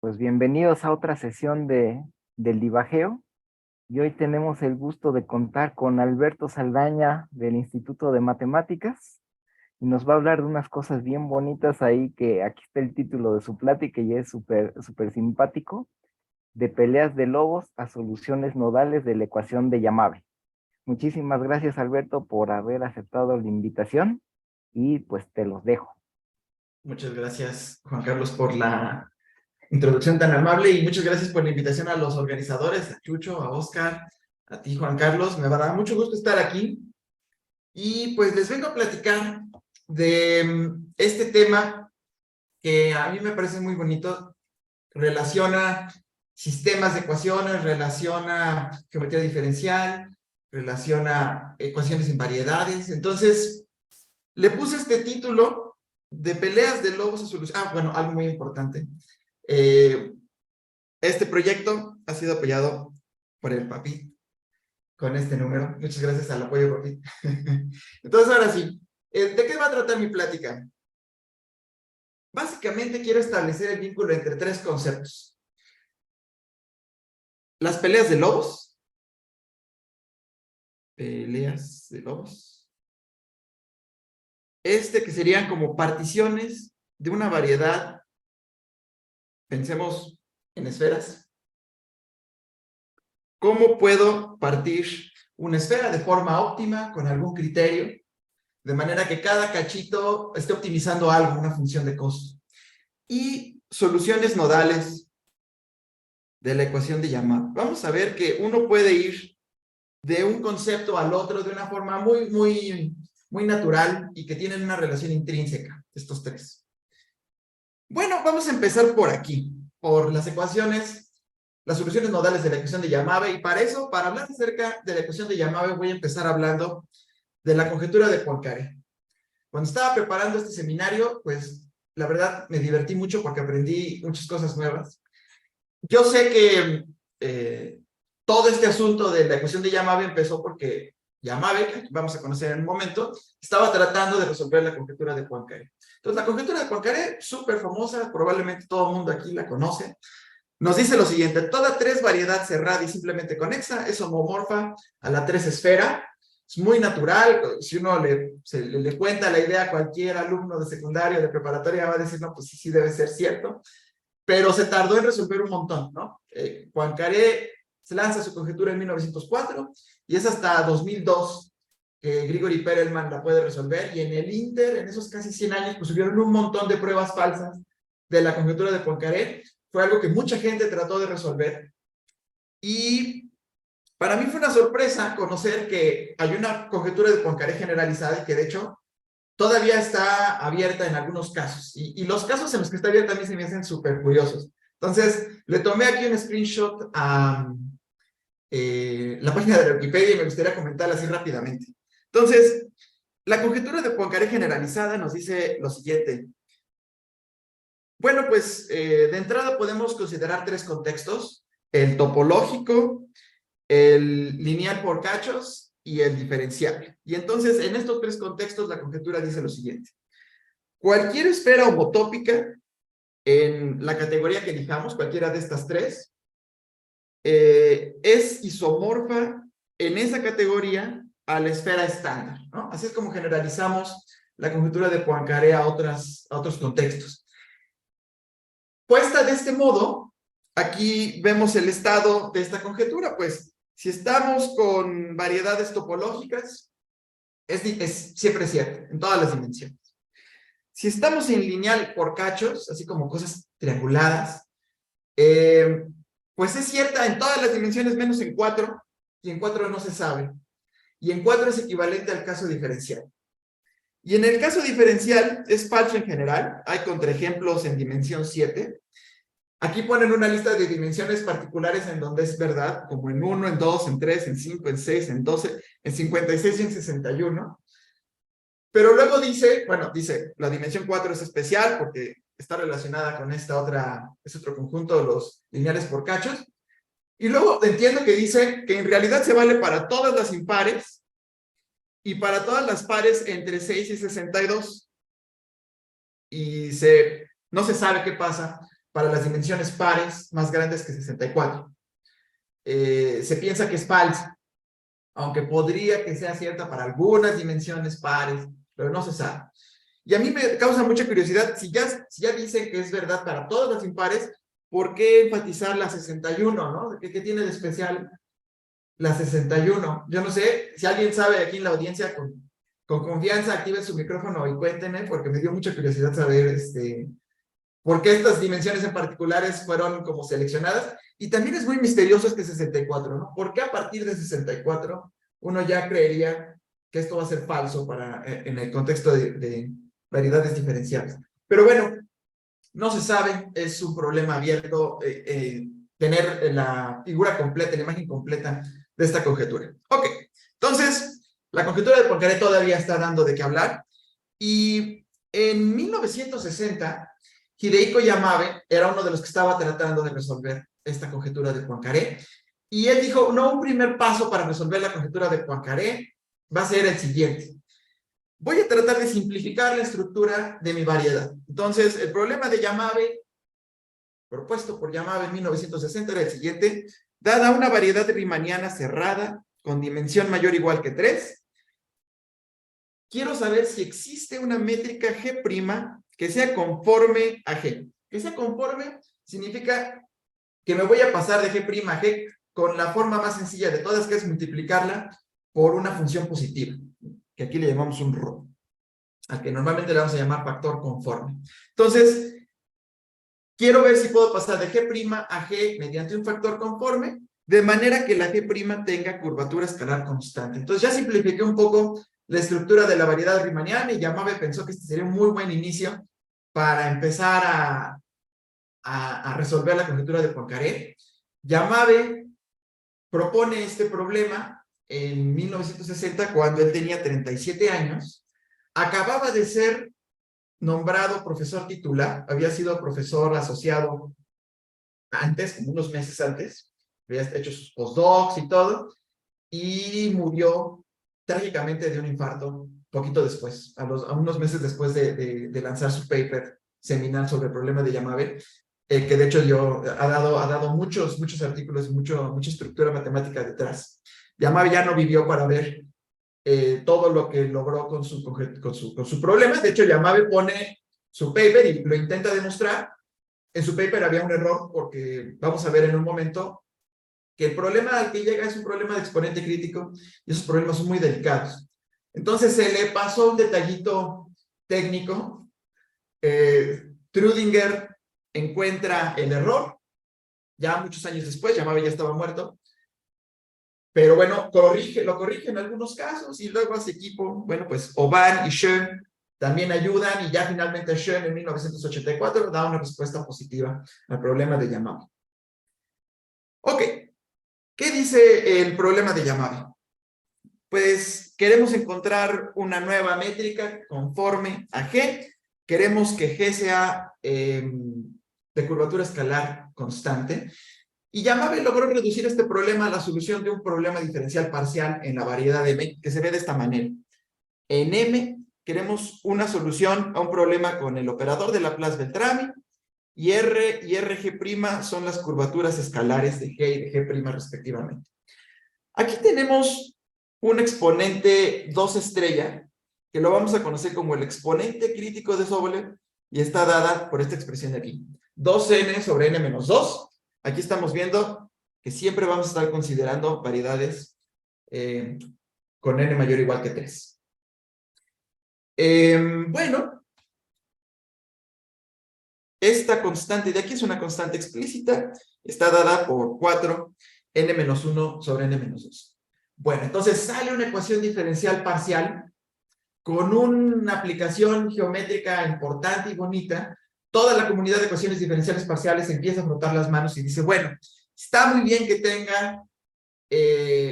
Pues bienvenidos a otra sesión del Divageo. Y hoy tenemos el gusto de contar con Alberto Saldaña del Instituto de Matemáticas y nos va a hablar de unas cosas bien bonitas ahí, que aquí está el título de su plática y es súper simpático: de peleas de lobos a soluciones nodales de la ecuación de Yamave. Muchísimas gracias, Alberto, por haber aceptado la invitación y pues te los dejo. Muchas gracias, Juan Carlos, por la introducción tan amable y muchas gracias por la invitación a los organizadores, a Chucho, a Oscar, a ti, Juan Carlos. Me va a dar mucho gusto estar aquí y pues les vengo a platicar de este tema que a mí me parece muy bonito. Relaciona sistemas de ecuaciones, relaciona geometría diferencial, relaciona ecuaciones en variedades. Entonces, le puse este título de peleas de lobos a solución. Bueno, algo muy importante. Eh, este proyecto ha sido apoyado por el Papi con este número. Muchas gracias al apoyo, Papi. Entonces, ahora sí, ¿de qué va a tratar mi plática? Básicamente quiero establecer el vínculo entre tres conceptos. Las peleas de lobos. Peleas de lobos. Que serían como particiones de una variedad. Pensemos en esferas. ¿Cómo puedo partir una esfera de forma óptima con algún criterio, de manera que cada cachito esté optimizando algo, una función de costo? Y soluciones nodales de la ecuación de Yamave. Vamos a ver que uno puede ir de un concepto al otro de una forma muy natural y que tienen una relación intrínseca, estos tres. Bueno, vamos a empezar por aquí, por las ecuaciones, las soluciones nodales de la ecuación de Yamave, y para eso, para hablar acerca de la ecuación de Yamave, voy a empezar hablando de la conjetura de Poincaré. Cuando estaba preparando este seminario, pues la verdad me divertí mucho porque aprendí muchas cosas nuevas. Yo sé que todo este asunto de la ecuación de Yamave empezó porque Yamave, que vamos a conocer en un momento, estaba tratando de resolver la conjetura de Poincaré. Entonces, la conjetura de Poincaré, súper famosa, probablemente todo el mundo aquí la conoce, nos dice lo siguiente: toda tres variedad cerrada y simplemente conexa es homomorfa a la tres esfera. Es muy natural. Si uno le cuenta la idea a cualquier alumno de secundaria, de preparatoria, va a decir, no, pues sí debe ser cierto. Pero se tardó en resolver un montón, ¿no? Poincaré se lanza su conjetura en 1904 y es hasta 2002 que Grigori Perelman la puede resolver, y en el Inter, en esos casi 100 años, pues hubieron un montón de pruebas falsas de la conjetura de Poincaré. Fue algo que mucha gente trató de resolver, y para mí fue una sorpresa conocer que hay una conjetura de Poincaré generalizada y que de hecho todavía está abierta en algunos casos, y los casos en los que está abierta a mí se me hacen súper curiosos. Entonces, le tomé aquí un screenshot a la página de la Wikipedia y me gustaría comentarla así rápidamente. Entonces, la conjetura de Poincaré generalizada nos dice lo siguiente. Bueno, pues de entrada podemos considerar tres contextos: el topológico, el lineal por cachos y el diferenciable. Y entonces, en estos tres contextos, la conjetura dice lo siguiente: cualquier esfera homotópica en la categoría que elijamos, cualquiera de estas tres, es isomorfa en esa categoría a la esfera estándar, ¿no? Así es como generalizamos la conjetura de Poincaré a otros contextos. Puesta de este modo, aquí vemos el estado de esta conjetura. Pues si estamos con variedades topológicas, es siempre cierto en todas las dimensiones. Si estamos en lineal por cachos, así como cosas trianguladas, pues es cierta en todas las dimensiones menos en 4, y en 4 no se sabe. Y en 4 es equivalente al caso diferencial. Y en el caso diferencial es falso en general. Hay contraejemplos en dimensión 7. Aquí ponen una lista de dimensiones particulares en donde es verdad, como en 1, en 2, en 3, en 5, en 6, en 12, en 56 y en 61. Pero luego dice, bueno, dice, la dimensión 4 es especial porque está relacionada con este otro conjunto de los lineales por cachos. Y luego entiendo que dice que en realidad se vale para todas las impares y para todas las pares entre 6 y 62. Y no se sabe qué pasa para las dimensiones pares más grandes que 64. Se piensa que es falsa, aunque podría que sea cierta para algunas dimensiones pares, pero no se sabe. Y a mí me causa mucha curiosidad, si ya dicen que es verdad para todas las impares, ¿por qué enfatizar la 61, no? ¿Qué tiene de especial la 61? Yo no sé, si alguien sabe aquí en la audiencia, con confianza, active su micrófono y cuéntenme, porque me dio mucha curiosidad saber por qué estas dimensiones en particulares fueron como seleccionadas. Y también es muy misterioso este 64, ¿no? ¿Por qué a partir de 64 uno ya creería que esto va a ser falso en el contexto de variedades diferenciales? Pero bueno, no se sabe, es un problema abierto tener la figura completa, la imagen completa de esta conjetura. Ok, entonces, la conjetura de Poincaré todavía está dando de qué hablar. Y en 1960, Hidehiko Yamabe era uno de los que estaba tratando de resolver esta conjetura de Poincaré. Y él dijo, no, un primer paso para resolver la conjetura de Poincaré va a ser el siguiente. Voy a tratar de simplificar la estructura de mi variedad. Entonces, el problema de Yamabe, propuesto por Yamabe en 1960, era el siguiente. Dada una variedad riemanniana cerrada, con dimensión mayor o igual que 3, quiero saber si existe una métrica G' que sea conforme a G. Que sea conforme significa que me voy a pasar de G' a G con la forma más sencilla de todas, que es multiplicarla por una función positiva, que aquí le llamamos un ρ, al que normalmente le vamos a llamar factor conforme. Entonces, quiero ver si puedo pasar de G' a G mediante un factor conforme, de manera que la G' tenga curvatura escalar constante. Entonces, ya simplifiqué un poco la estructura de la variedad riemanniana y Yamabe pensó que este sería un muy buen inicio para empezar a resolver la conjetura de Poincaré. Yamabe propone este problema en 1960, cuando él tenía 37 años. Acababa de ser nombrado profesor titular, había sido profesor asociado antes, como unos meses antes, había hecho sus postdocs y todo, y murió trágicamente de un infarto poquito después, a unos meses después de lanzar su paper seminal sobre el problema de Yamabe, que de hecho ha dado muchos artículos y mucha estructura matemática detrás. Yamabe ya no vivió para ver todo lo que logró con su problema. De hecho, Yamabe pone su paper y lo intenta demostrar. En su paper había un error, porque vamos a ver en un momento que el problema al que llega es un problema de exponente crítico, y esos problemas son muy delicados. Entonces se le pasó un detallito técnico. Trüdinger encuentra el error, ya muchos años después. Yamabe ya estaba muerto, pero bueno, lo corrige en algunos casos, y luego hace equipo, bueno, pues Oban y Schoen también ayudan, y ya finalmente Schoen en 1984 da una respuesta positiva al problema de Yamabe. Ok, ¿qué dice el problema de Yamabe? Pues queremos encontrar una nueva métrica conforme a G. Queremos que G sea de curvatura escalar constante. Y Yamabe logró reducir este problema a la solución de un problema diferencial parcial en la variedad M, que se ve de esta manera. En M queremos una solución a un problema con el operador de Laplace-Beltrami, y R y RG' son las curvaturas escalares de G y de G' respectivamente. Aquí tenemos un exponente 2 estrella, que lo vamos a conocer como el exponente crítico de Sobolev, y está dada por esta expresión de aquí. 2n sobre n menos 2. Aquí estamos viendo que siempre vamos a estar considerando variedades con n mayor o igual que 3. Bueno, esta constante de aquí es una constante explícita, está dada por 4 n menos 1 sobre n menos 2. Bueno, entonces sale una ecuación diferencial parcial con una aplicación geométrica importante y bonita. Toda la comunidad de ecuaciones diferenciales parciales empieza a frotar las manos y dice, bueno, está muy bien que tenga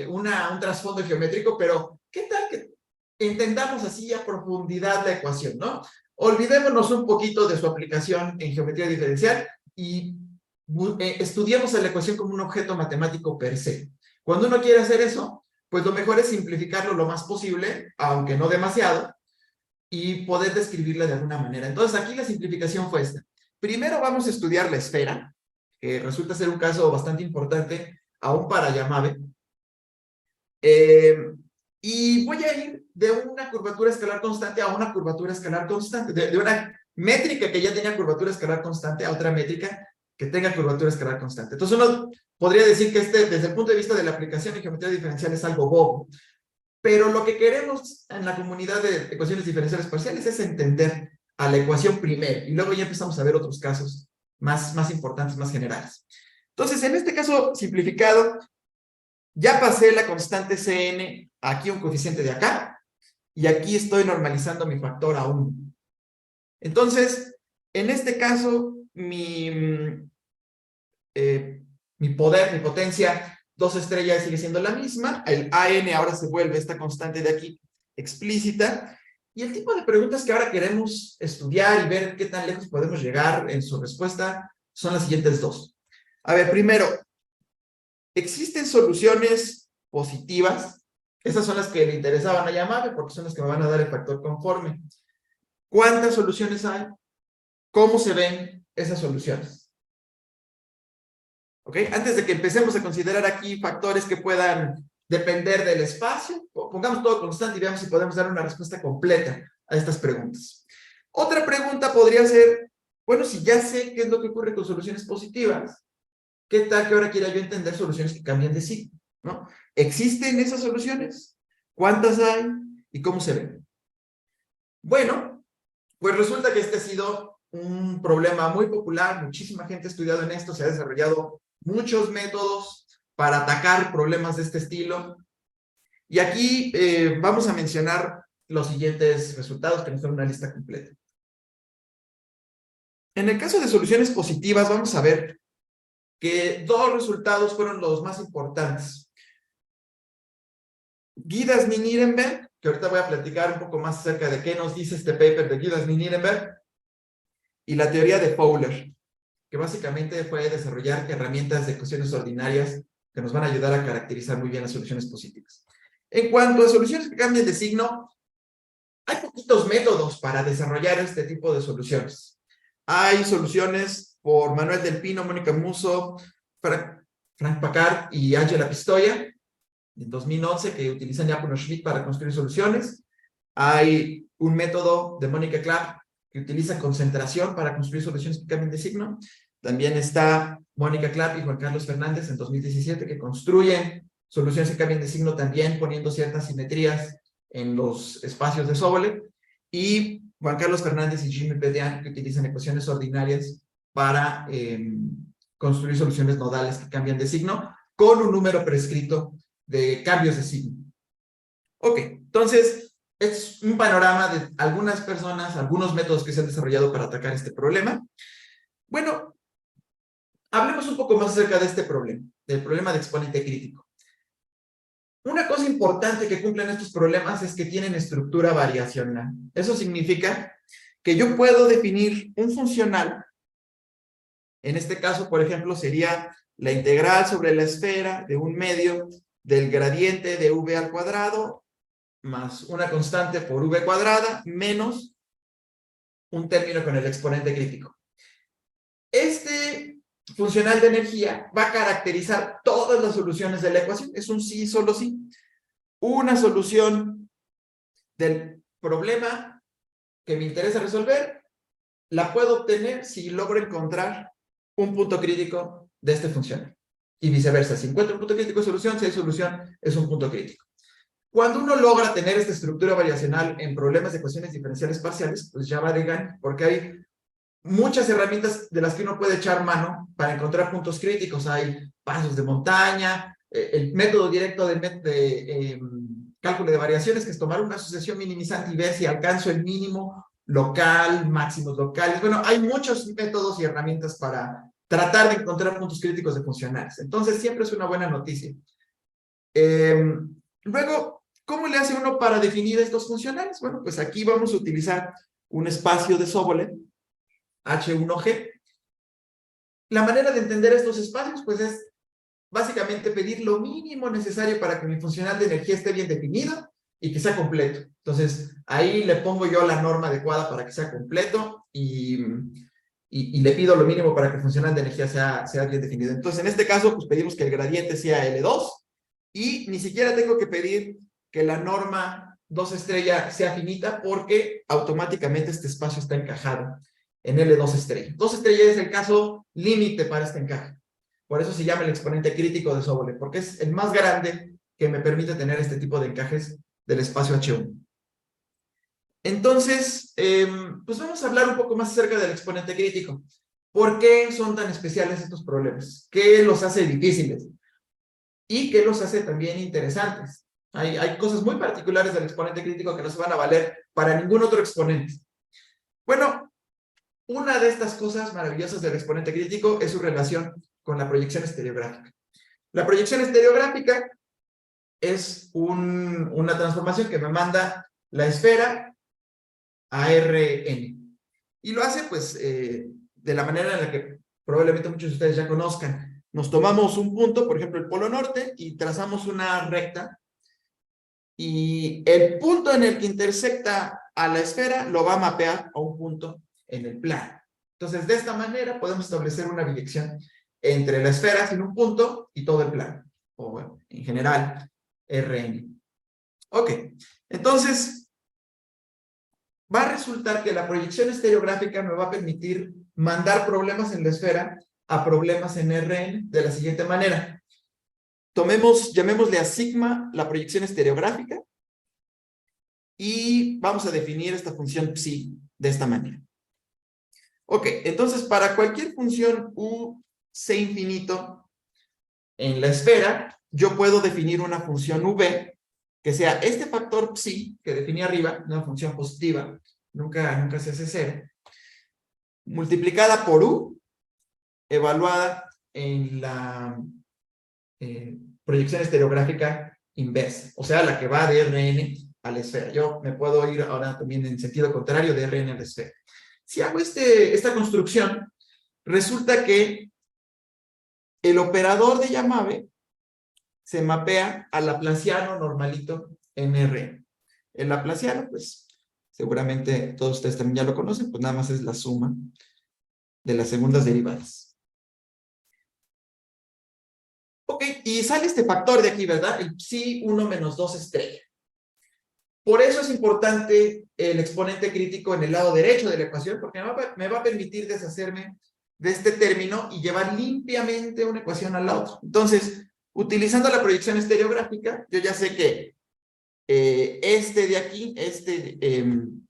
un trasfondo geométrico, pero ¿qué tal que entendamos así a profundidad la ecuación, ¿no? Olvidémonos un poquito de su aplicación en geometría diferencial y estudiemos a la ecuación como un objeto matemático per se. Cuando uno quiere hacer eso, pues lo mejor es simplificarlo lo más posible, aunque no demasiado, y poder describirla de alguna manera. Entonces aquí la simplificación fue esta. primero vamos a estudiar la esfera, que resulta ser un caso bastante importante, aún para Yamabe. Y voy a ir de una curvatura escalar constante a una curvatura escalar constante, de una métrica que ya tenía curvatura escalar constante a otra métrica que tenga curvatura escalar constante. Entonces uno podría decir que desde el punto de vista de la aplicación en geometría diferencial es algo bobo, pero lo que queremos en la comunidad de ecuaciones diferenciales parciales es entender a la ecuación primero, y luego ya empezamos a ver otros casos más importantes, más generales. Entonces, en este caso simplificado, ya pasé la constante Cn, aquí un coeficiente de acá, y aquí estoy normalizando mi factor a 1. Entonces, en este caso, mi poder, mi potencia 2 estrellas sigue siendo la misma, el AN ahora se vuelve esta constante de aquí explícita, y el tipo de preguntas que ahora queremos estudiar y ver qué tan lejos podemos llegar en su respuesta son las siguientes dos. A ver, primero, ¿existen soluciones positivas? Esas son las que le interesaban a Yamabe porque son las que me van a dar el factor conforme. ¿Cuántas soluciones hay? ¿Cómo se ven esas soluciones? ¿Ok? Antes de que empecemos a considerar aquí factores que puedan depender del espacio, pongamos todo constante y veamos si podemos dar una respuesta completa a estas preguntas. Otra pregunta podría ser, bueno, si ya sé qué es lo que ocurre con soluciones positivas, ¿qué tal que ahora quiera yo entender soluciones que cambian de signo? ¿No? ¿Existen esas soluciones? ¿Cuántas hay? ¿Y cómo se ven? Bueno, pues resulta que este ha sido un problema muy popular, muchísima gente ha estudiado en esto, se ha desarrollado muchos métodos para atacar problemas de este estilo. Y aquí vamos a mencionar los siguientes resultados, que no son una lista completa. En el caso de soluciones positivas, vamos a ver que dos resultados fueron los más importantes. Guy-Dasny-Nirenberg, que ahorita voy a platicar un poco más acerca de qué nos dice este paper de Guy-Dasny-Nirenberg, y la teoría de Fowler, que básicamente fue desarrollar herramientas de ecuaciones ordinarias que nos van a ayudar a caracterizar muy bien las soluciones positivas. En cuanto a soluciones que cambian de signo, hay poquitos métodos para desarrollar este tipo de soluciones. Hay soluciones por Manuel Del Pino, Mónica Musso, Frank Packard y Angela Pistoia, en 2011, que utilizan Ljapunov Schmidt para construir soluciones. Hay un método de Mónica Clapp que utiliza concentración para construir soluciones que cambien de signo. También está Mónica Clapp y Juan Carlos Fernández en 2017 que construyen soluciones que cambian de signo también poniendo ciertas simetrías en los espacios de Sobolev. Y Juan Carlos Fernández y Jimmy Pedian que utilizan ecuaciones ordinarias para construir soluciones nodales que cambian de signo con un número prescrito de cambios de signo. Ok, entonces es un panorama de algunas personas, algunos métodos que se han desarrollado para atacar este problema. Bueno, hablemos un poco más acerca de este problema, del problema de exponente crítico. Una cosa importante que cumplen estos problemas es que tienen estructura variacional. Eso significa que yo puedo definir un funcional, en este caso, por ejemplo, sería la integral sobre la esfera de un medio del gradiente de v al cuadrado más una constante por v cuadrada menos un término con el exponente crítico. Este funcional de energía va a caracterizar todas las soluciones de la ecuación. Es un sí, solo sí. Una solución del problema que me interesa resolver la puedo obtener si logro encontrar un punto crítico de este funcional. Y viceversa, si encuentro un punto crítico de solución, si hay solución, es un punto crítico. Cuando uno logra tener esta estructura variacional en problemas de ecuaciones diferenciales parciales, pues ya va de gana, porque hay muchas herramientas de las que uno puede echar mano para encontrar puntos críticos. Hay pasos de montaña, el método directo de cálculo de variaciones, que es tomar una sucesión minimizante y ver si alcanzo el mínimo local, máximos locales. Bueno, hay muchos métodos y herramientas para tratar de encontrar puntos críticos de funcionales. Entonces, siempre es una buena noticia. Luego, ¿cómo le hace uno para definir estos funcionales? Bueno, pues aquí vamos a utilizar un espacio de Sobolev, H1G. La manera de entender estos espacios, pues es básicamente pedir lo mínimo necesario para que mi funcional de energía esté bien definido y que sea completo. Entonces, ahí le pongo yo la norma adecuada para que sea completo y y le pido lo mínimo para que el funcional de energía sea bien definido. Entonces, en este caso, pues pedimos que el gradiente sea L2 y ni siquiera tengo que pedir que la norma 2 estrella sea finita porque automáticamente este espacio está encajado en L2 estrella. 2 estrella es el caso límite para este encaje. Por eso se llama el exponente crítico de Sobolev, porque es el más grande que me permite tener este tipo de encajes del espacio H1. Entonces, pues vamos a hablar un poco más acerca del exponente crítico. ¿Por qué son tan especiales estos problemas? ¿Qué los hace difíciles? ¿Y qué los hace también interesantes? Hay cosas muy particulares del exponente crítico que no se van a valer para ningún otro exponente. Bueno, una de estas cosas maravillosas del exponente crítico es su relación con la proyección estereográfica. La proyección estereográfica es una transformación que me manda la esfera a Rn. Y lo hace, pues, de la manera en la que probablemente muchos de ustedes ya conozcan. Nos tomamos un punto, por ejemplo, el polo norte, y trazamos una recta. Y el punto en el que intersecta a la esfera lo va a mapear a un punto en el plano. Entonces, de esta manera podemos establecer una dirección entre la esfera sin un punto y todo el plano. O bueno, en general, Rn. Ok, entonces va a resultar que la proyección estereográfica me va a permitir mandar problemas en la esfera a problemas en Rn de la siguiente manera. Llamémosle a sigma la proyección estereográfica y vamos a definir esta función psi de esta manera. Ok, entonces para cualquier función u c infinito en la esfera, yo puedo definir una función v que sea este factor psi que definí arriba, una función positiva, nunca se hace cero, multiplicada por u, evaluada en la proyección estereográfica inversa, o sea, la que va de Rn a la esfera. Yo me puedo ir ahora también en sentido contrario de Rn a la esfera. Si hago esta construcción, resulta que el operador de Yamave se mapea al laplaciano normalito en Rn. El laplaciano, pues, seguramente todos ustedes también ya lo conocen, pues nada más es la suma de las segundas derivadas. Ok, y sale este factor de aquí, ¿verdad? El psi 1 menos 2 estrella. Por eso es importante el exponente crítico en el lado derecho de la ecuación, porque me va a permitir deshacerme de este término y llevar limpiamente una ecuación a la otra. Entonces, utilizando la proyección estereográfica, yo ya sé que este de aquí,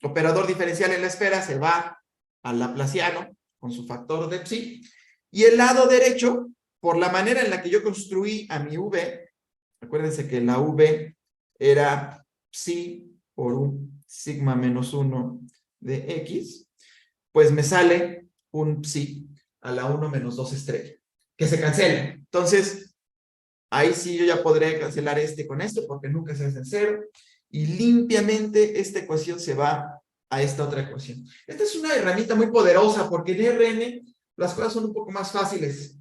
operador diferencial en la esfera, se va al laplaciano con su factor de psi, y el lado derecho, por la manera en la que yo construí a mi v, acuérdense que la v era psi por un sigma menos 1 de x, pues me sale un psi a la 1 menos 2 estrella, que se cancela. Entonces, ahí sí yo ya podré cancelar este con este, porque nunca se hace cero, y limpiamente esta ecuación se va a esta otra ecuación. Esta es una herramienta muy poderosa, porque en Rn las cosas son un poco más fáciles.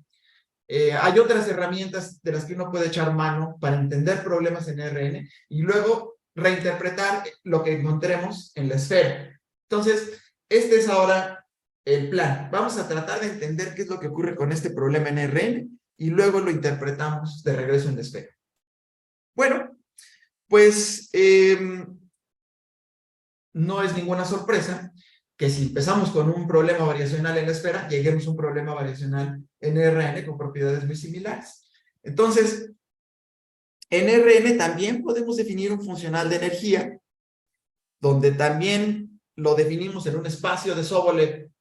Hay otras herramientas de las que uno puede echar mano para entender problemas en Rn y luego reinterpretar lo que encontremos en la esfera. Entonces, este es ahora el plan. Vamos a tratar de entender qué es lo que ocurre con este problema en Rn y luego lo interpretamos de regreso en la esfera. Bueno, pues no es ninguna sorpresa que si empezamos con un problema variacional en la esfera, lleguemos a un problema variacional en Rn con propiedades muy similares. Entonces, en Rn también podemos definir un funcional de energía, donde también lo definimos en un espacio de Sobolev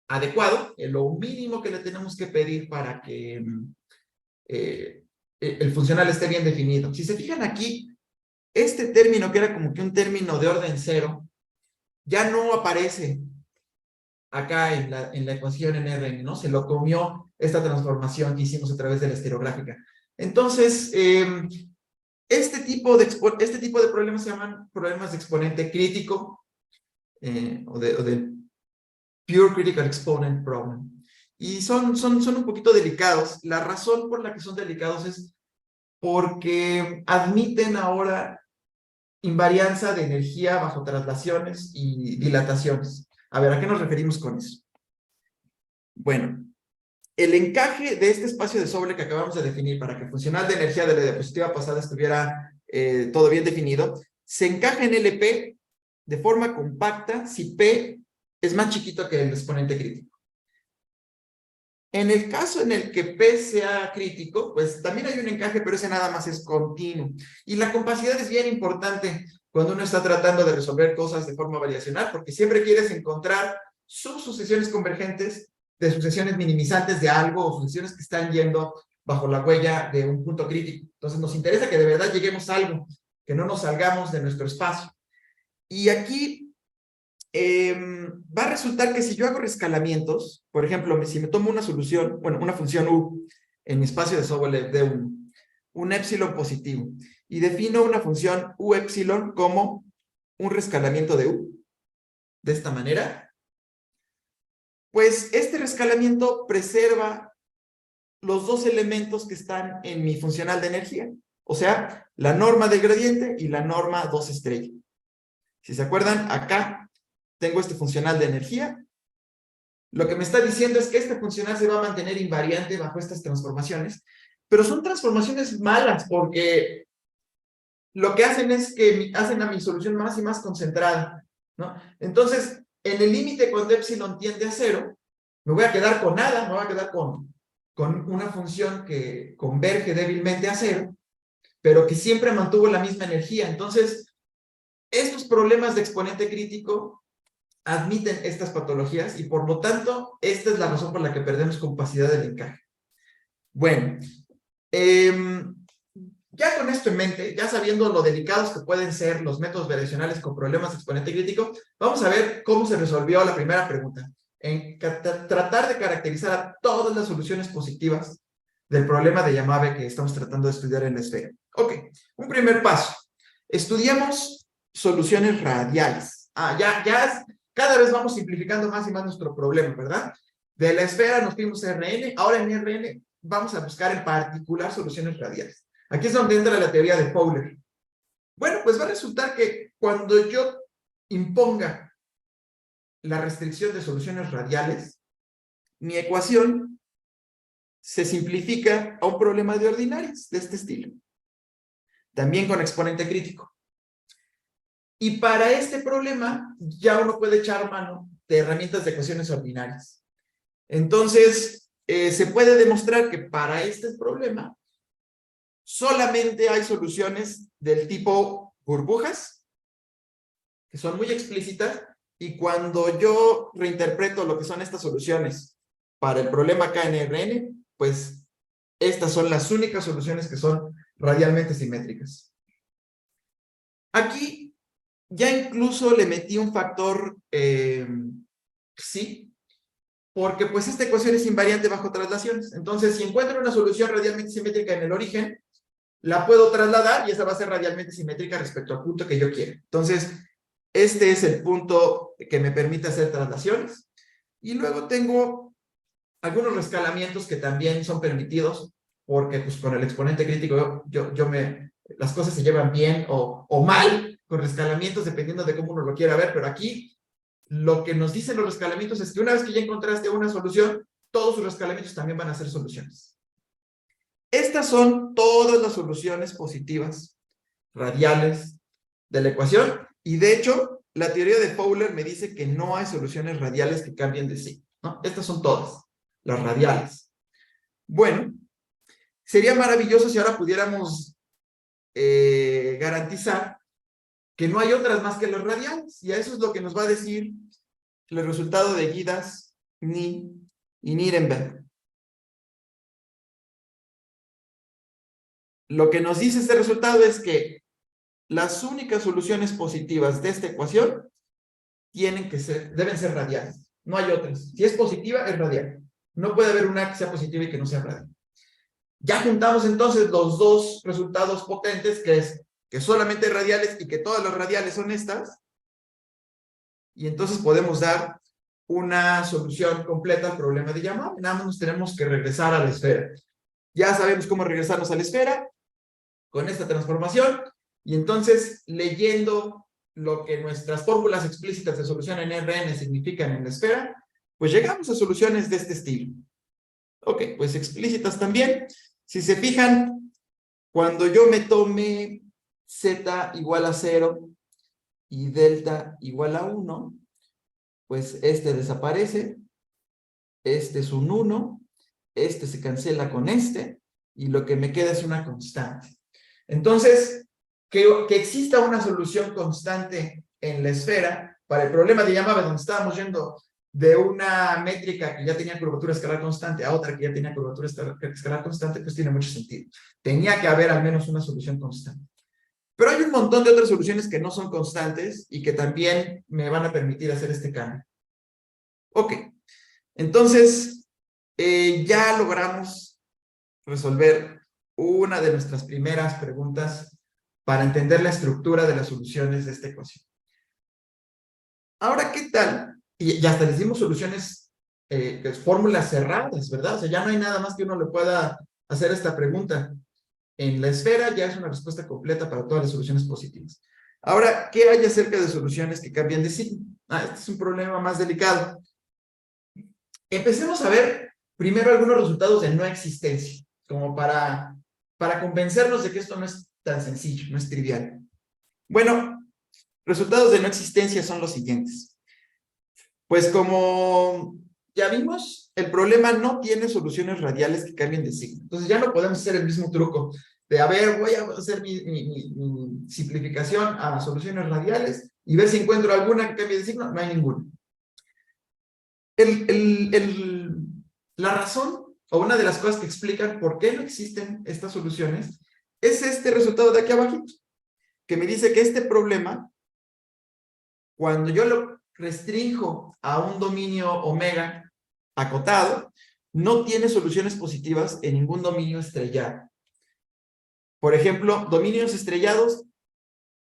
adecuado, lo mínimo que le tenemos que pedir para que el funcional esté bien definido. Si se fijan aquí, este término que era como que un término de orden cero, ya no aparece acá en la ecuación en Rn, ¿no? Se lo comió esta transformación que hicimos a través de la estereográfica. Entonces, este tipo de problemas se llaman problemas de exponente crítico o de Pure Critical Exponent Problem. Y son un poquito delicados. La razón por la que son delicados es porque admiten ahora invarianza de energía bajo traslaciones y dilataciones. A ver, ¿a qué nos referimos con eso? Bueno, el encaje de este espacio de sobre que acabamos de definir para que el funcional de energía de la diapositiva pasada estuviera todo bien definido, se encaja en LP de forma compacta si P es más chiquito que el exponente crítico. En el caso en el que P sea crítico, pues también hay un encaje, pero ese nada más es continuo. Y la compacidad es bien importante cuando uno está tratando de resolver cosas de forma variacional, porque siempre quieres encontrar subsucesiones convergentes de sucesiones minimizantes de algo o sucesiones que están yendo bajo la huella de un punto crítico. Entonces nos interesa que de verdad lleguemos a algo, que no nos salgamos de nuestro espacio. Y aquí va a resultar que si yo hago rescalamientos, por ejemplo, si me tomo una solución, bueno, una función U en mi espacio de Sobolev de un épsilon positivo, y defino una función U épsilon como un rescalamiento de U, de esta manera, pues este rescalamiento preserva los dos elementos que están en mi funcional de energía, o sea, la norma del gradiente y la norma 2 estrella. Si se acuerdan, acá tengo este funcional de energía. Lo que me está diciendo es que este funcional se va a mantener invariante bajo estas transformaciones, pero son transformaciones malas porque lo que hacen es que hacen a mi solución más y más concentrada, ¿no? Entonces, en el límite cuando epsilon tiende a 0, me voy a quedar con nada, me voy a quedar con una función que converge débilmente a 0, pero que siempre mantuvo la misma energía. Entonces, estos problemas de exponente crítico admiten estas patologías y por lo tanto, esta es la razón por la que perdemos capacidad del encaje. Bueno, ya con esto en mente, ya sabiendo lo delicados que pueden ser los métodos variacionales con problemas de exponente crítico, vamos a ver cómo se resolvió la primera pregunta. En tratar de caracterizar a todas las soluciones positivas del problema de Yamabe que estamos tratando de estudiar en la esfera. Ok, un primer paso. Estudiamos soluciones radiales. Cada vez vamos simplificando más y más nuestro problema, ¿verdad? De la esfera nos fuimos a RN, ahora en RN vamos a buscar en particular soluciones radiales. Aquí es donde entra la teoría de Fowler. Bueno, pues va a resultar que cuando yo imponga la restricción de soluciones radiales, mi ecuación se simplifica a un problema de ordinarios de este estilo. También con exponente crítico. Y para este problema ya uno puede echar mano de herramientas de ecuaciones ordinarias. Entonces, se puede demostrar que para este problema solamente hay soluciones del tipo burbujas, que son muy explícitas, y cuando yo reinterpreto lo que son estas soluciones para el problema KNRN, pues estas son las únicas soluciones que son radialmente simétricas. Aquí ya incluso le metí un factor psi, porque pues esta ecuación es invariante bajo traslaciones. Entonces, si encuentro una solución radialmente simétrica en el origen, la puedo trasladar y esa va a ser radialmente simétrica respecto al punto que yo quiero. Entonces, este es el punto que me permite hacer traslaciones. Y luego tengo algunos rescalamientos que también son permitidos, porque pues con el exponente crítico las cosas se llevan bien o mal con rescalamientos, dependiendo de cómo uno lo quiera ver, pero aquí lo que nos dicen los rescalamientos es que una vez que ya encontraste una solución, todos sus rescalamientos también van a ser soluciones. Estas son todas las soluciones positivas radiales de la ecuación, y de hecho, la teoría de Fowler me dice que no hay soluciones radiales que cambien de sí, ¿no? Estas son todas, las radiales. Bueno, sería maravilloso si ahora pudiéramos garantizar que no hay otras más que las radiales, y eso es lo que nos va a decir el resultado de Guidas, Ni y Nirenberg. Lo que nos dice este resultado es que las únicas soluciones positivas de esta ecuación deben ser radiales. No hay otras. Si es positiva, es radial. No puede haber una que sea positiva y que no sea radial. Ya juntamos entonces los dos resultados potentes, que es que solamente hay radiales y que todas las radiales son estas. Y entonces podemos dar una solución completa al problema de Yamabe. Nada más nos tenemos que regresar a la esfera. Ya sabemos cómo regresarnos a la esfera con esta transformación, y entonces leyendo lo que nuestras fórmulas explícitas de solución en RN significan en la esfera, pues llegamos a soluciones de este estilo. Ok, pues explícitas también. Si se fijan, cuando yo me tome z igual a 0 y delta igual a 1, pues este desaparece, este es un 1, este se cancela con este, y lo que me queda es una constante. Entonces, que exista una solución constante en la esfera para el problema de Yamabe, donde estábamos yendo de una métrica que ya tenía curvatura escalar constante a otra que ya tenía curvatura escalar constante, pues tiene mucho sentido. Tenía que haber al menos una solución constante. Pero hay un montón de otras soluciones que no son constantes y que también me van a permitir hacer este cambio. Ok, entonces ya logramos resolver una de nuestras primeras preguntas para entender la estructura de las soluciones de esta ecuación. Ahora, ¿qué tal? Y hasta les dimos soluciones, fórmulas cerradas, ¿verdad? O sea, ya no hay nada más que uno le pueda hacer esta pregunta. En la esfera ya es una respuesta completa para todas las soluciones positivas. Ahora, ¿qué hay acerca de soluciones que cambian de signo? Este es un problema más delicado. Empecemos a ver primero algunos resultados de no existencia, como para convencernos de que esto no es tan sencillo, no es trivial. Bueno, resultados de no existencia son los siguientes. Pues como ya vimos, el problema no tiene soluciones radiales que cambien de signo. Entonces ya no podemos hacer el mismo truco de, a ver, voy a hacer mi simplificación a soluciones radiales y ver si encuentro alguna que cambie de signo. No hay ninguna. La razón, o una de las cosas que explican por qué no existen estas soluciones, es este resultado de aquí abajito, que me dice que este problema, cuando yo lo restrinjo a un dominio omega acotado, no tiene soluciones positivas en ningún dominio estrellado. Por ejemplo, dominios estrellados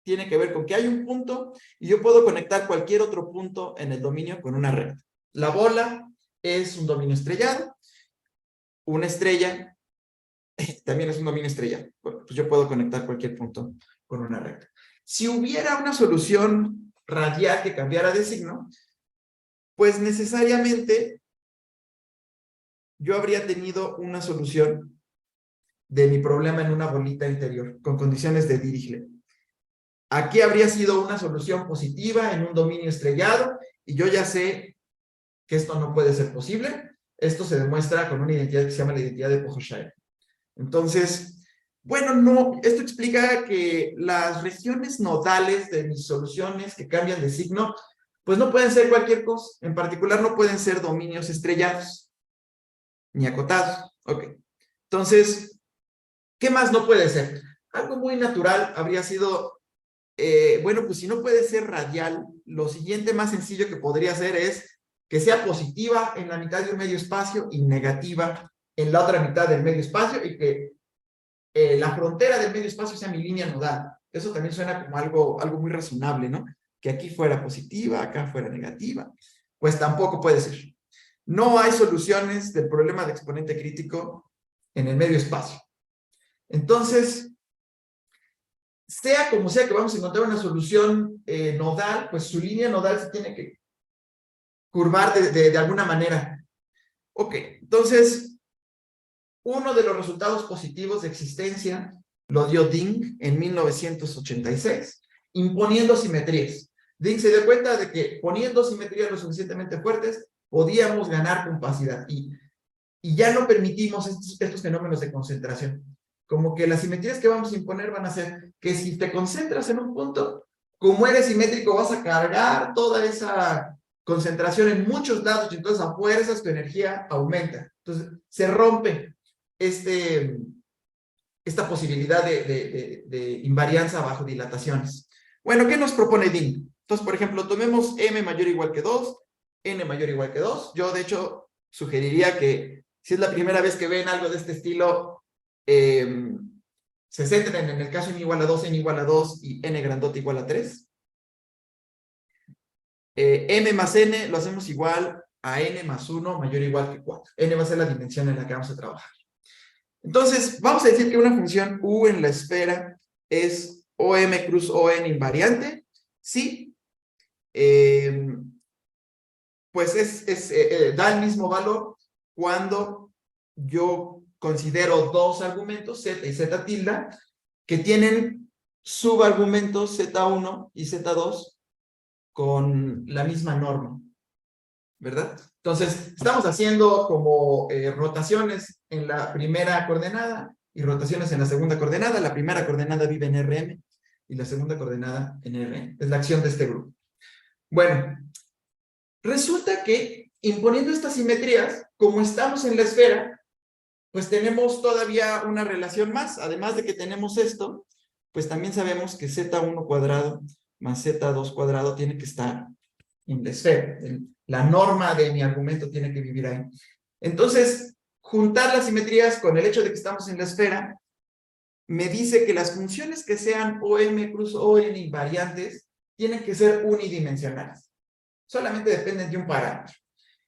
tiene que ver con que hay un punto y yo puedo conectar cualquier otro punto en el dominio con una recta. La bola es un dominio estrellado. Una estrella también es un dominio estrellado. Bueno, pues yo puedo conectar cualquier punto con una recta. Si hubiera una solución radial que cambiara de signo, pues necesariamente yo habría tenido una solución de mi problema en una bolita interior, con condiciones de Dirichlet. Aquí habría sido una solución positiva en un dominio estrellado, y yo ya sé que esto no puede ser posible. Esto se demuestra con una identidad que se llama la identidad de Pohoshaya. Entonces, bueno, no, esto explica que las regiones nodales de mis soluciones que cambian de signo, pues no pueden ser cualquier cosa. En particular, no pueden ser dominios estrellados, ni acotados. Ok. Entonces, ¿qué más no puede ser? Algo muy natural habría sido, bueno, pues si no puede ser radial, lo siguiente más sencillo que podría ser es que sea positiva en la mitad de un medio espacio y negativa en la otra mitad del medio espacio, y que la frontera del medio espacio sea mi línea nodal. Eso también suena como algo muy razonable, ¿no? Que aquí fuera positiva, acá fuera negativa. Pues tampoco puede ser. No hay soluciones del problema de exponente crítico en el medio espacio. Entonces, sea como sea que vamos a encontrar una solución nodal, pues su línea nodal se tiene que curvar de alguna manera. Ok, entonces, uno de los resultados positivos de existencia lo dio Ding en 1986, imponiendo simetrías. Ding se dio cuenta de que poniendo simetrías lo suficientemente fuertes, podíamos ganar compacidad. Y ya no permitimos estos fenómenos de concentración. Como que las simetrías que vamos a imponer van a ser que si te concentras en un punto, como eres simétrico, vas a cargar toda esa concentración en muchos lados, y entonces a fuerzas tu energía aumenta. Entonces se rompe esta posibilidad de invarianza bajo dilataciones. Bueno, ¿qué nos propone Ding? Entonces, por ejemplo, tomemos m mayor o igual que 2, n mayor o igual que 2. Yo, de hecho, sugeriría que si es la primera vez que ven algo de este estilo, se centren en el caso n igual a 2, n igual a 2 y n grandote igual a 3. M más n lo hacemos igual a n más 1 mayor o igual que 4. N va a ser la dimensión en la que vamos a trabajar. Entonces, vamos a decir que una función u en la esfera es OM cruz ON invariante. Sí. pues da el mismo valor cuando yo considero dos argumentos, z y z tilde, que tienen subargumentos z1 y z2 con la misma norma, ¿verdad? Entonces, estamos haciendo como rotaciones en la primera coordenada y rotaciones en la segunda coordenada. La primera coordenada vive en Rm y la segunda coordenada en Rn. Es la acción de este grupo. Bueno, resulta que imponiendo estas simetrías, como estamos en la esfera, pues tenemos todavía una relación más. Además de que tenemos esto, pues también sabemos que z1 cuadrado más z2 cuadrado tiene que estar en la esfera. La norma de mi argumento tiene que vivir ahí. Entonces, juntar las simetrías con el hecho de que estamos en la esfera, me dice que las funciones que sean OM cruz ON invariantes tienen que ser unidimensionales. Solamente dependen de un parámetro.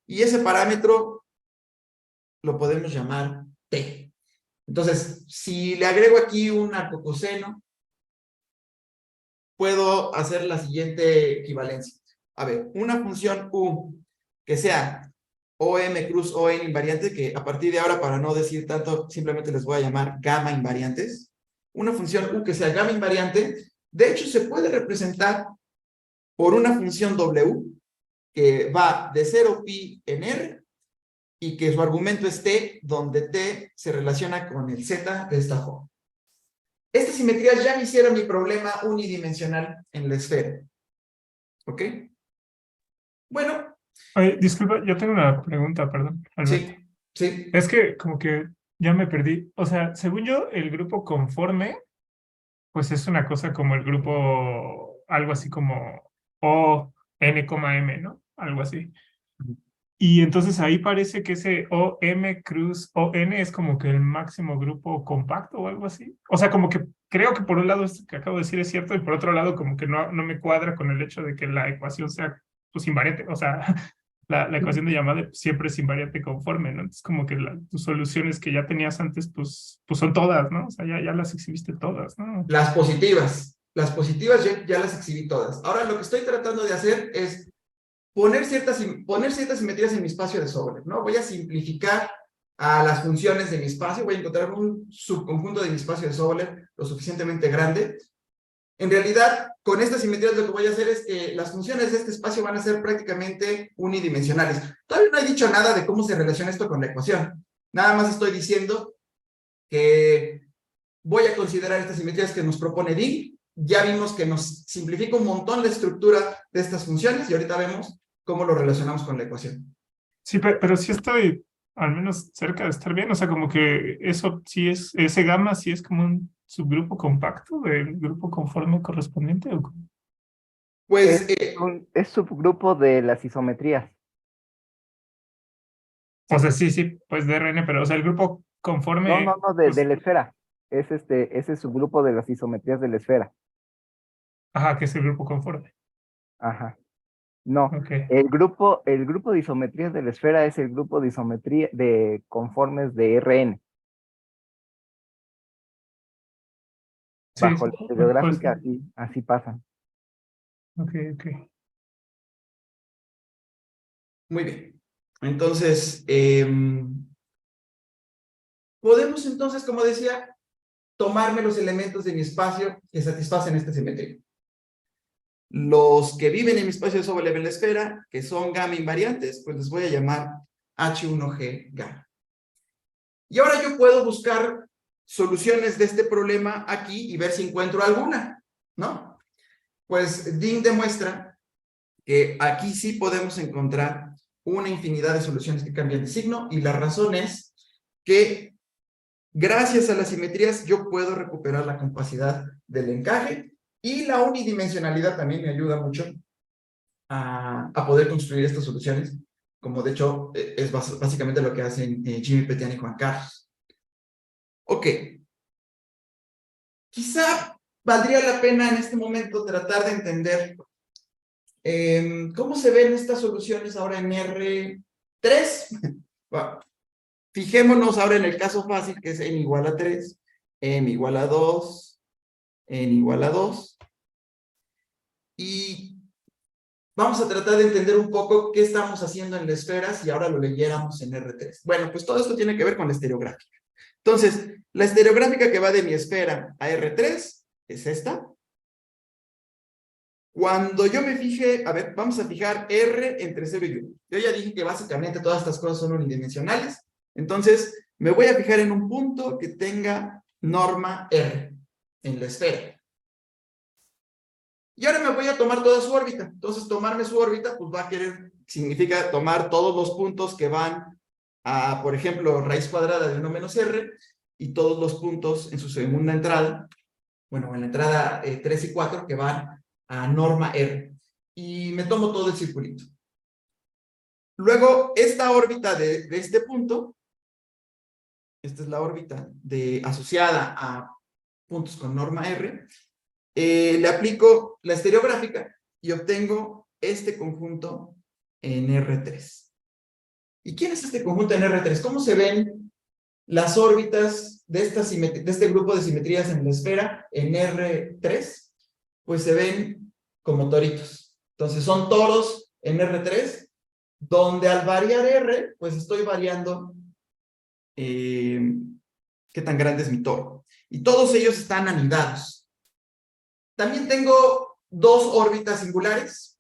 Y ese parámetro lo podemos llamar T. Entonces, si le agrego aquí un arcocoseno, puedo hacer la siguiente equivalencia. A ver, una función U que sea OM cruz ON invariante, que a partir de ahora, para no decir tanto, simplemente les voy a llamar gamma invariantes. Una función U que sea gamma invariante, de hecho, se puede representar por una función W que va de 0 pi en R y que su argumento es T, donde T se relaciona con el Z de esta forma. Estas simetrías ya me hicieron mi problema unidimensional en la esfera. ¿Ok? Bueno. Oye, disculpa, yo tengo una pregunta, perdón, Alberto. Sí, sí. Es que como que ya me perdí. O sea, según yo, el grupo conforme, pues es una cosa como el grupo, algo así como O, N, M, ¿no? Algo así. Y entonces ahí parece que ese O, M, cruz, O, N es como que el máximo grupo compacto o algo así. O sea, como que creo que por un lado esto que acabo de decir es cierto y por otro lado como que no me cuadra con el hecho de que la ecuación sea pues invariante. O sea, la ecuación de llamada siempre es invariante conforme, ¿no? Entonces como que tus soluciones que ya tenías antes pues son todas, ¿no? O sea, ya las exhibiste todas, ¿no? Las positivas ya las exhibí todas. Ahora lo que estoy tratando de hacer es poner ciertas simetrías en mi espacio de Sobolev, ¿no? Voy a simplificar a las funciones de mi espacio, voy a encontrar un subconjunto de mi espacio de Sobolev lo suficientemente grande. En realidad, con estas simetrías lo que voy a hacer es que las funciones de este espacio van a ser prácticamente unidimensionales. Todavía no he dicho nada de cómo se relaciona esto con la ecuación. Nada más estoy diciendo que voy a considerar estas simetrías que nos propone Ding. Ya vimos que nos simplifica un montón la estructura de estas funciones y ahorita vemos cómo lo relacionamos con la ecuación. Sí, pero sí estoy al menos cerca de estar bien. O sea, como que eso sí es, ese gamma sí es como un subgrupo compacto del grupo conforme correspondiente. ¿O cómo? Pues, Es subgrupo de las isometrías. O sea, sí, pues de RN, pero o sea, el grupo conforme, No, pues, de la esfera. Ese subgrupo de las isometrías de la esfera. ajá, que es el grupo conforme. Ajá. No, Ok. el grupo de isometrías de la esfera es el grupo de isometría de conformes de Rn. Sí, Bajo la pues, estereográfica así pasan. ok. muy bien. Entonces, podemos entonces, como decía, tomarme los elementos de mi espacio que satisfacen esta simetría. Los que viven en mi espacio de Sobolev en la esfera, que son gamma invariantes, pues les voy a llamar H1G gamma. Y ahora yo puedo buscar soluciones de este problema aquí y ver si encuentro alguna, ¿no? Pues Ding demuestra que aquí sí podemos encontrar una infinidad de soluciones que cambian de signo y la razón es que gracias a las simetrías yo puedo recuperar la compacidad del encaje y la unidimensionalidad también me ayuda mucho a poder construir estas soluciones, como de hecho es básicamente lo que hacen Jimmy Petian y Juan Carlos. Ok. Quizá valdría la pena en este momento tratar de entender cómo se ven estas soluciones ahora en R3. Bueno, fijémonos ahora en el caso fácil que es n igual a 3, m igual a 2, n igual a 2. Y vamos a tratar de entender un poco qué estamos haciendo en la esfera si ahora lo leyéramos en R3. Bueno, pues todo esto tiene que ver con la estereográfica. Entonces, la estereográfica que va de mi esfera a R3 es esta. Cuando yo me fije, a ver, vamos a fijar R entre 0 y 1. Yo ya dije que básicamente todas estas cosas son unidimensionales. Entonces, me voy a fijar en un punto que tenga norma R en la esfera. Y ahora me voy a tomar toda su órbita. Entonces, tomarme su órbita, pues va a querer, significa tomar todos los puntos que van a, por ejemplo, raíz cuadrada de 1 menos R, y todos los puntos en su segunda entrada, bueno, en la entrada 3 y 4, que van a norma R. Y me tomo todo el circulito. Luego, esta órbita de este punto, esta es la órbita asociada a puntos con norma R, le aplico la estereográfica y obtengo este conjunto en R3. ¿Y quién es este conjunto en R3? ¿Cómo se ven las órbitas de este grupo de simetrías en la esfera en R3? Pues se ven como toritos. Entonces son toros en R3, donde al variar R, pues estoy variando qué tan grande es mi toro. Y todos ellos están anidados. También tengo dos órbitas singulares.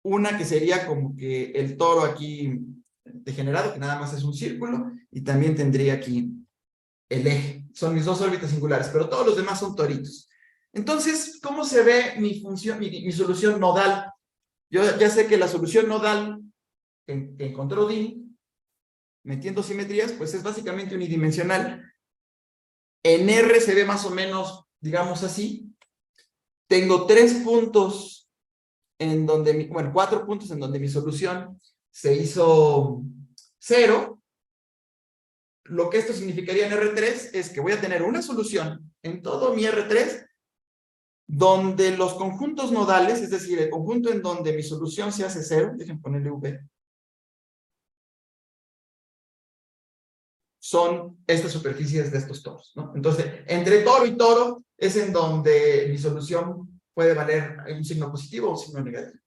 Una que sería como que el toro aquí degenerado, que nada más es un círculo, y también tendría aquí el eje. Son mis dos órbitas singulares, pero todos los demás son toritos. Entonces, ¿cómo se ve mi función, mi solución nodal? Yo ya sé que la solución nodal que encontró Dean, metiendo simetrías, pues es básicamente unidimensional. En R se ve más o menos, digamos así. Tengo 3 puntos en donde, bueno, 4 puntos en donde mi solución se hizo 0. Lo que esto significaría en R3 es que voy a tener una solución en todo mi R3 donde los conjuntos nodales, es decir, el conjunto en donde mi solución se hace 0, déjenme ponerle V, son estas superficies de estos toros, ¿no? Entonces, entre toro y toro es en donde mi solución puede valer un signo positivo o un signo negativo.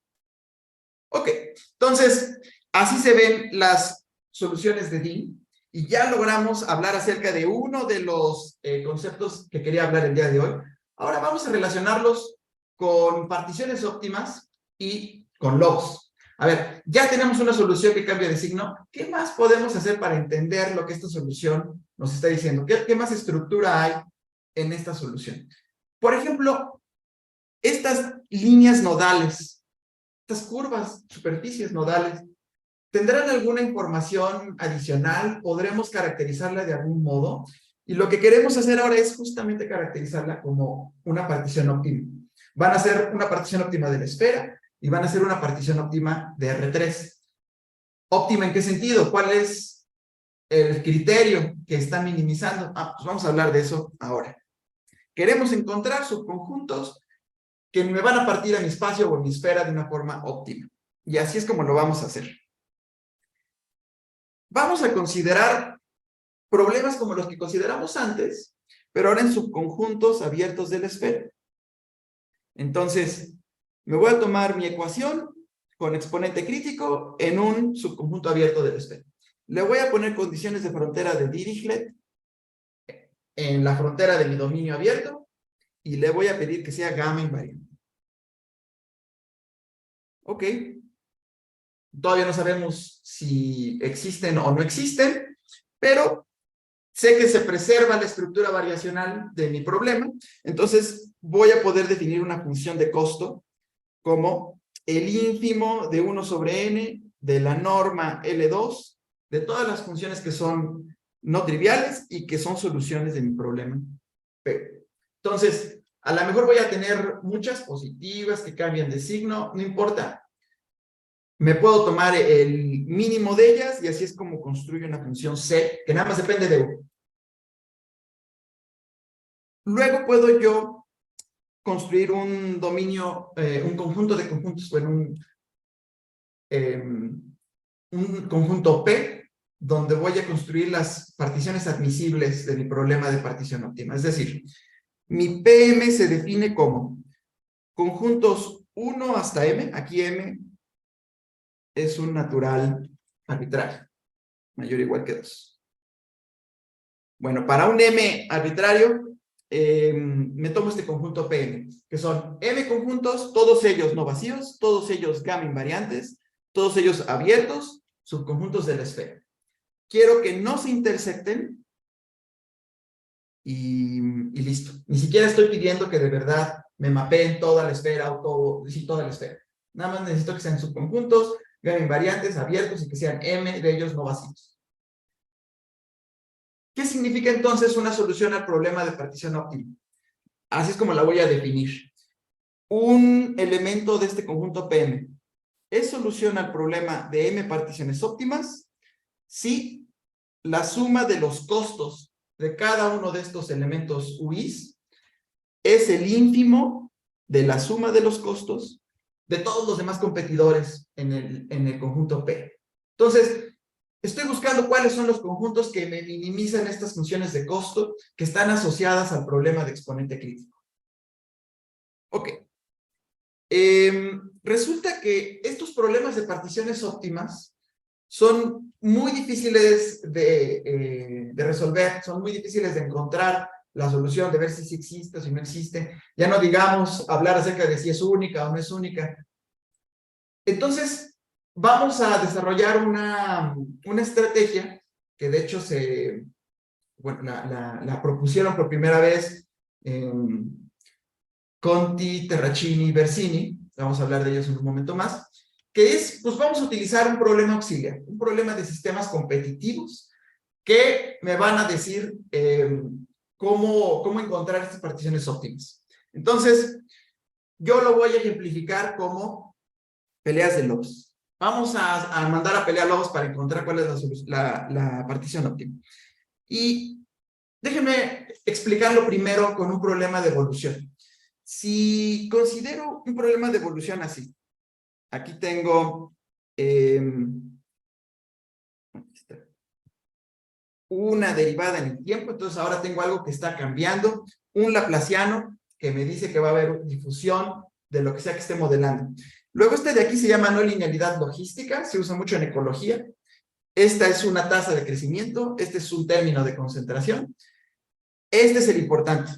Ok, entonces, así se ven las soluciones de Dean, y ya logramos hablar acerca de uno de los conceptos que quería hablar el día de hoy. Ahora vamos a relacionarlos con particiones óptimas y con lobos. A ver, ya tenemos una solución que cambia de signo. ¿Qué más podemos hacer para entender lo que esta solución nos está diciendo? ¿Qué más estructura hay en esta solución? Por ejemplo, estas líneas nodales, estas curvas, superficies nodales, ¿tendrán alguna información adicional? ¿Podremos caracterizarla de algún modo? Y lo que queremos hacer ahora es justamente caracterizarla como una partición óptima. Van a ser una partición óptima de la esfera y van a ser una partición óptima de R3. ¿Óptima en qué sentido? ¿Cuál es el criterio que están minimizando? Pues vamos a hablar de eso ahora. Queremos encontrar subconjuntos que me van a partir a mi espacio o a mi esfera de una forma óptima. Y así es como lo vamos a hacer. Vamos a considerar problemas como los que consideramos antes, pero ahora en subconjuntos abiertos de la esfera. Entonces, me voy a tomar mi ecuación con exponente crítico en un subconjunto abierto de la esfera. Le voy a poner condiciones de frontera de Dirichlet en la frontera de mi dominio abierto y le voy a pedir que sea gamma invariante. Ok. Todavía no sabemos si existen o no existen, pero sé que se preserva la estructura variacional de mi problema, entonces voy a poder definir una función de costo como el ínfimo de 1 sobre n de la norma L2 de todas las funciones que son no triviales y que son soluciones de mi problema. Entonces, a lo mejor voy a tener muchas positivas que cambian de signo, no importa. Me puedo tomar el mínimo de ellas y así es como construyo una función C que nada más depende de 1. Luego puedo yo construir un dominio, un conjunto de conjuntos, bueno, un conjunto P, donde voy a construir las particiones admisibles de mi problema de partición óptima. Es decir, mi PM se define como conjuntos 1 hasta M, aquí M es un natural arbitrario, mayor o igual que 2. Bueno, para un M arbitrario, me tomo este conjunto PM, que son M conjuntos, todos ellos no vacíos, todos ellos gamma invariantes, todos ellos abiertos, subconjuntos de la esfera. Quiero que no se intersecten y listo. Ni siquiera estoy pidiendo que de verdad me mapeen toda la esfera o todo, sí, toda la esfera. Nada más necesito que sean subconjuntos, gamma invariantes, abiertos y que sean M de ellos no vacíos. ¿Qué significa entonces una solución al problema de partición óptima? Así es como la voy a definir. Un elemento de este conjunto PM es solución al problema de M particiones óptimas si la suma de los costos de cada uno de estos elementos UIs es el ínfimo de la suma de los costos de todos los demás competidores en el conjunto P. Entonces, estoy buscando cuáles son los conjuntos que me minimizan estas funciones de costo que están asociadas al problema de exponente crítico. Ok. Resulta que estos problemas de particiones óptimas son muy difíciles de resolver, son muy difíciles de encontrar la solución, de ver si sí existe o si no existe. Ya no digamos hablar acerca de si es única o no es única. Entonces, vamos a desarrollar una estrategia que de hecho la propusieron por primera vez Conti, Terracini y Versini. Vamos a hablar de ellos en un momento más. Que es, pues vamos a utilizar un problema auxiliar, un problema de sistemas competitivos que me van a decir cómo encontrar estas particiones óptimas. Entonces, yo lo voy a ejemplificar como peleas de lobos. Vamos a mandar a pelear lobos para encontrar cuál es la partición óptima. Y déjenme explicarlo primero con un problema de evolución. Si considero un problema de evolución así, aquí tengo una derivada en el tiempo, entonces ahora tengo algo que está cambiando, un laplaciano que me dice que va a haber difusión de lo que sea que esté modelando. Luego este de aquí se llama no linealidad logística, se usa mucho en ecología. Esta es una tasa de crecimiento, este es un término de concentración. Este es el importante,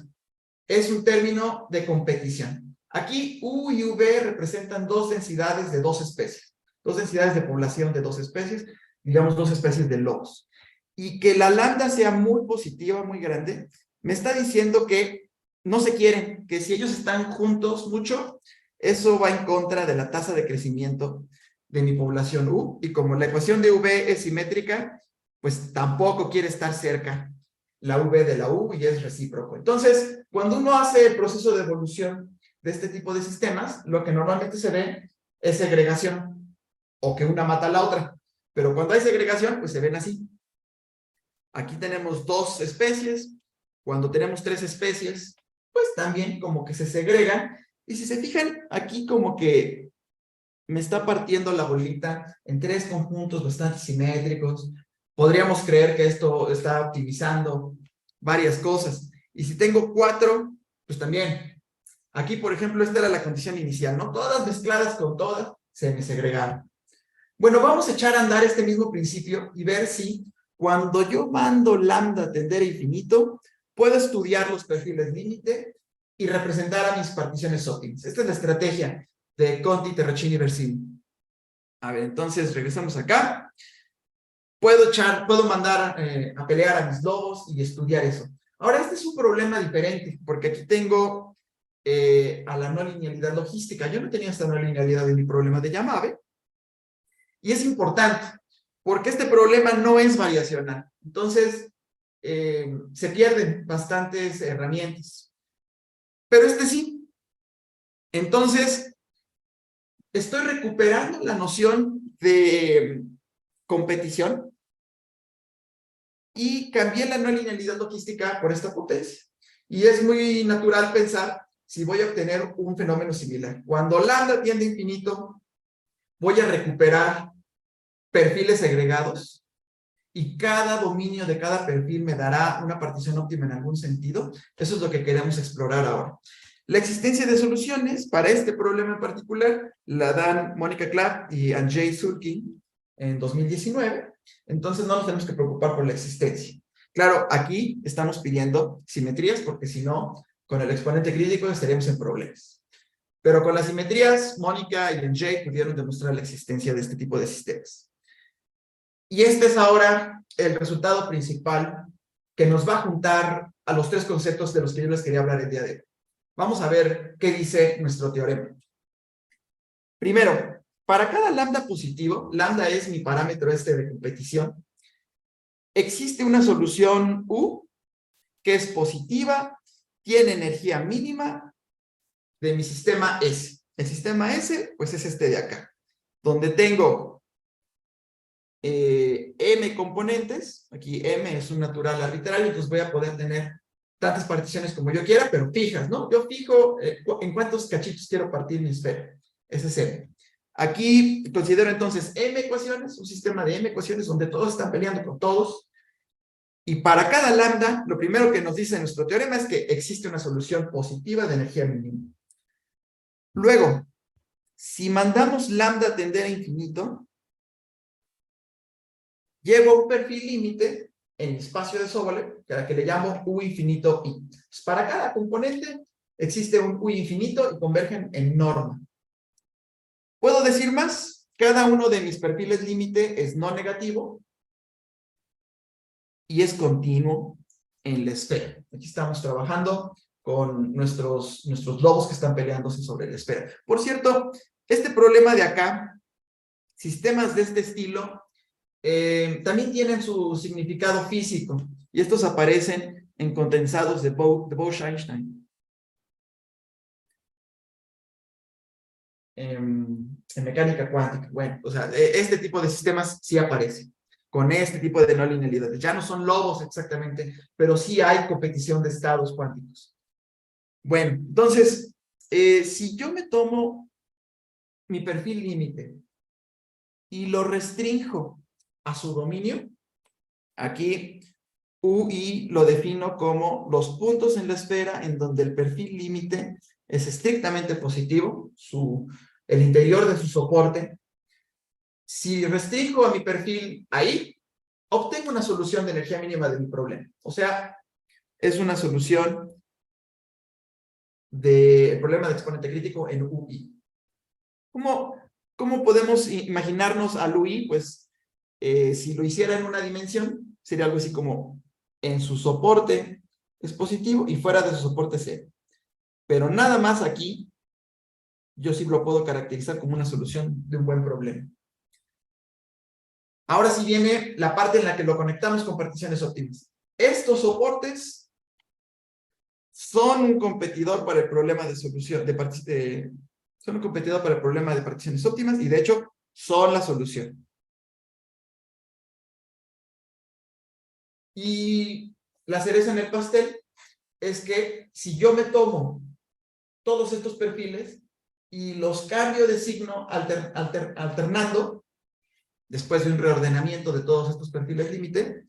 es un término de competición. Aquí U y V representan dos densidades de dos especies, dos densidades de población de dos especies, digamos dos especies de lobos. Y que la lambda sea muy positiva, muy grande, me está diciendo que no se quieren, que si ellos están juntos mucho, eso va en contra de la tasa de crecimiento de mi población U, y como la ecuación de V es simétrica, pues tampoco quiere estar cerca la V de la U y es recíproco. Entonces, cuando uno hace el proceso de evolución de este tipo de sistemas, lo que normalmente se ve es segregación, o que una mata a la otra. Pero cuando hay segregación, pues se ven así. Aquí tenemos dos especies. Cuando tenemos tres especies, pues también como que se segregan. Y si se fijan, aquí como que me está partiendo la bolita en tres conjuntos bastante simétricos. Podríamos creer que esto está optimizando varias cosas. Y si tengo cuatro, pues también. Aquí, por ejemplo, esta era la condición inicial, ¿no? Todas mezcladas con todas, se me segregaron. Bueno, vamos a echar a andar este mismo principio y ver si cuando yo mando lambda tender a infinito, puedo estudiar los perfiles límite y representar a mis particiones óptimas. Esta es la estrategia de Conti, Terracini y Versini. A ver, entonces regresamos acá. Puedo mandar a pelear a mis lobos y estudiar eso. Ahora, este es un problema diferente, porque aquí tengo a la no linealidad logística. Yo no tenía esta no linealidad en mi problema de Yamabe. Y es importante, porque este problema no es variacional. Entonces, se pierden bastantes herramientas. Pero este sí. Entonces, estoy recuperando la noción de competición y cambié la no linealidad logística por esta potencia. Y es muy natural pensar si voy a obtener un fenómeno similar. Cuando lambda tiende a infinito, voy a recuperar perfiles segregados y cada dominio de cada perfil me dará una partición óptima en algún sentido. Eso es lo que queremos explorar ahora. La existencia de soluciones para este problema en particular la dan Mónica Clapp y Andrzej Surkin en 2019. Entonces no nos tenemos que preocupar por la existencia. Claro, aquí estamos pidiendo simetrías porque si no, con el exponente crítico estaríamos en problemas. Pero con las simetrías, Mónica y Andrzej pudieron demostrar la existencia de este tipo de sistemas. Y este es ahora el resultado principal que nos va a juntar a los tres conceptos de los que yo les quería hablar el día de hoy. Vamos a ver qué dice nuestro teorema. Primero, para cada lambda positivo, lambda es mi parámetro de competición, existe una solución U que es positiva, tiene energía mínima de mi sistema S. El sistema S, pues es este de acá, donde tengo M componentes, aquí M es un natural arbitrario, entonces voy a poder tener tantas particiones como yo quiera, pero fijas, ¿no? Yo fijo en cuántos cachitos quiero partir mi esfera. Ese es M. Aquí considero entonces M ecuaciones, un sistema de M ecuaciones donde todos están peleando con todos. Y para cada lambda, lo primero que nos dice nuestro teorema es que existe una solución positiva de energía mínima. Luego, si mandamos lambda tender a infinito, llevo un perfil límite en el espacio de Sobolev, que le llamo U infinito I. Entonces, para cada componente existe un U infinito y convergen en norma. ¿Puedo decir más? Cada uno de mis perfiles límite es no negativo y es continuo en la esfera. Aquí estamos trabajando con nuestros lobos que están peleándose sobre la esfera. Por cierto, este problema de acá, sistemas de este estilo, también tienen su significado físico, y estos aparecen en condensados de Bose-Einstein. En mecánica cuántica. Bueno, o sea, este tipo de sistemas sí aparecen, con este tipo de no linealidades. Ya no son lobos exactamente, pero sí hay competición de estados cuánticos. Bueno, entonces, si yo me tomo mi perfil límite y lo restrinjo a su dominio, aquí UI lo defino como los puntos en la esfera en donde el perfil límite es estrictamente positivo, el interior de su soporte. Si restringo a mi perfil ahí, obtengo una solución de energía mínima de mi problema. O sea, es una solución del problema de exponente crítico en UI. ¿Cómo podemos imaginarnos al UI? Pues si lo hiciera en una dimensión, sería algo así como en su soporte es positivo y fuera de su soporte es cero. Pero nada más aquí, yo sí lo puedo caracterizar como una solución de un buen problema. Ahora sí viene la parte en la que lo conectamos con particiones óptimas. Estos soportes son un competidor para el problema de solución, son un competidor para el problema de particiones óptimas y de hecho son la solución. Y la cereza en el pastel es que si yo me tomo todos estos perfiles y los cambio de signo alternando, después de un reordenamiento de todos estos perfiles límite,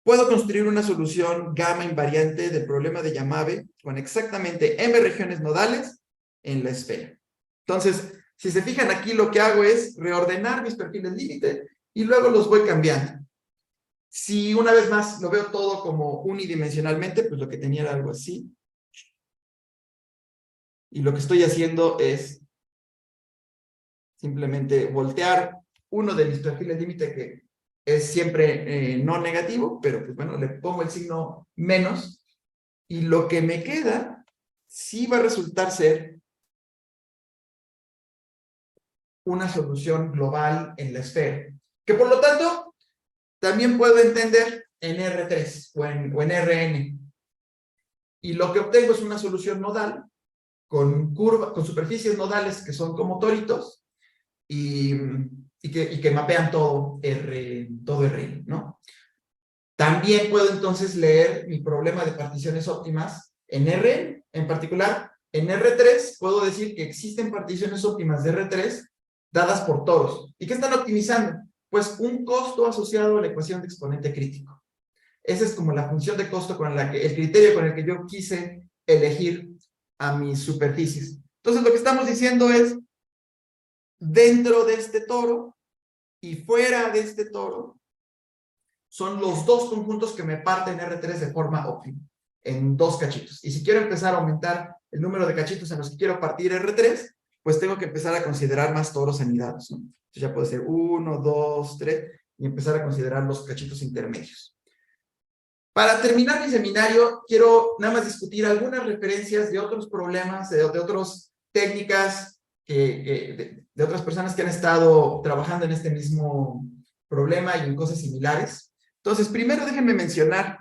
puedo construir una solución gamma invariante del problema de Yamabe con exactamente m regiones nodales en la esfera. Entonces, si se fijan aquí, lo que hago es reordenar mis perfiles límite y luego los voy cambiando. Si una vez más lo veo todo como unidimensionalmente, pues lo que tenía era algo así. Y lo que estoy haciendo es simplemente voltear uno de mis perfiles límite que es siempre no negativo, pero pues bueno, le pongo el signo menos y lo que me queda sí va a resultar ser una solución global en la esfera, que por lo tanto también puedo entender en R3 o en Rn. Y lo que obtengo es una solución nodal con superficies nodales que son como tóritos y que mapean todo R, ¿no? También puedo entonces leer mi problema de particiones óptimas en R, en particular en R3 puedo decir que existen particiones óptimas de R3 dadas por toros. ¿Y qué están optimizando? Pues un costo asociado a la ecuación de exponente crítico. Esa es como la función de costo con la que, el criterio con el que yo quise elegir a mis superficies. Entonces lo que estamos diciendo es, dentro de este toro y fuera de este toro, son los dos conjuntos que me parten R3 de forma óptima, en dos cachitos. Y si quiero empezar a aumentar el número de cachitos en los que quiero partir R3, pues tengo que empezar a considerar más toros anidados, ¿no? Entonces ya puede ser 1, 2, 3, y empezar a considerar los cachitos intermedios. Para terminar mi seminario, quiero nada más discutir algunas referencias de otros problemas, de otras técnicas, de otras personas que han estado trabajando en este mismo problema y en cosas similares. Entonces, primero déjenme mencionar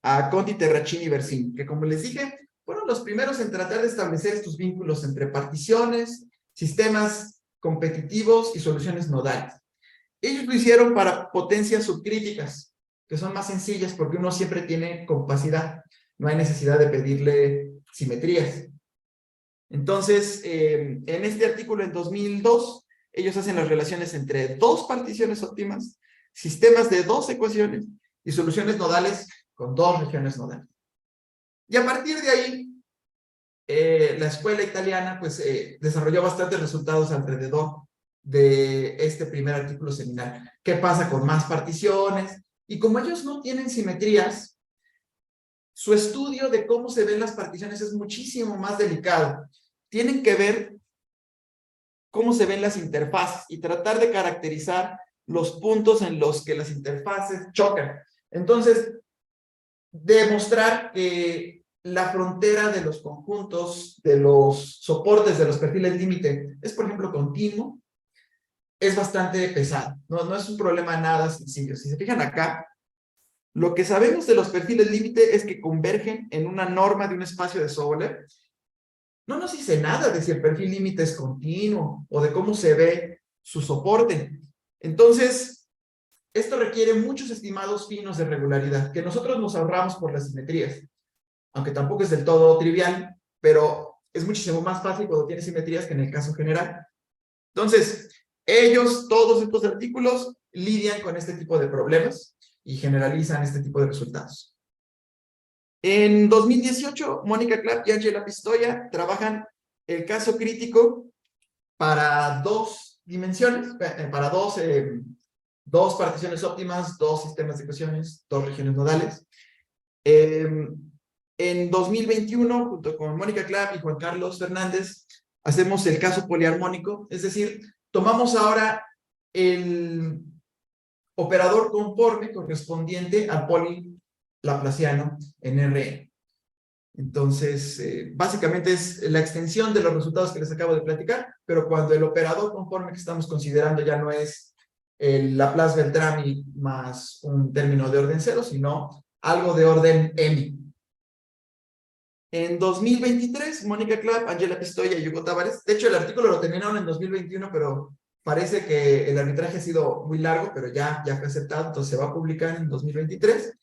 a Conti, Terracini y Versini, que como les dije, fueron los primeros en tratar de establecer estos vínculos entre particiones, sistemas competitivos y soluciones nodales. Ellos lo hicieron para potencias subcríticas, que son más sencillas porque uno siempre tiene compacidad. No hay necesidad de pedirle simetrías. Entonces, en este artículo en 2002, ellos hacen las relaciones entre dos particiones óptimas, sistemas de dos ecuaciones y soluciones nodales con dos regiones nodales. Y a partir de ahí, la escuela italiana pues, desarrolló bastantes resultados alrededor de este primer artículo seminal. ¿Qué pasa con más particiones? Y como ellos no tienen simetrías, su estudio de cómo se ven las particiones es muchísimo más delicado. Tienen que ver cómo se ven las interfaces y tratar de caracterizar los puntos en los que las interfaces chocan. Entonces, demostrar que la frontera de los conjuntos, de los soportes, de los perfiles límite, es, por ejemplo, continuo, es bastante pesado. No es un problema nada sencillo. Si se fijan acá, lo que sabemos de los perfiles límite es que convergen en una norma de un espacio de Sobolev. No nos dice nada de si el perfil límite es continuo o de cómo se ve su soporte. Entonces, esto requiere muchos estimados finos de regularidad, que nosotros nos ahorramos por las simetrías, aunque tampoco es del todo trivial, pero es muchísimo más fácil cuando tiene simetrías que en el caso general. Entonces, ellos, todos estos artículos, lidian con este tipo de problemas y generalizan este tipo de resultados. En 2018, Mónica Clapp y Angela Pistoia trabajan el caso crítico para dos dimensiones, para dos particiones óptimas, dos sistemas de ecuaciones, dos regiones nodales. En 2021, junto con Mónica Clapp y Juan Carlos Fernández, hacemos el caso poliarmónico, es decir, tomamos ahora el operador conforme correspondiente al poli laplaciano en Rn. Entonces, básicamente es la extensión de los resultados que les acabo de platicar, pero cuando el operador conforme que estamos considerando ya no es el Laplace-Beltrami más un término de orden cero, sino algo de orden m. En 2023, Mónica Clapp, Angela Pistoia y Hugo Tavares, de hecho el artículo lo terminaron en 2021, pero parece que el arbitraje ha sido muy largo, pero ya fue aceptado, entonces se va a publicar en 2023.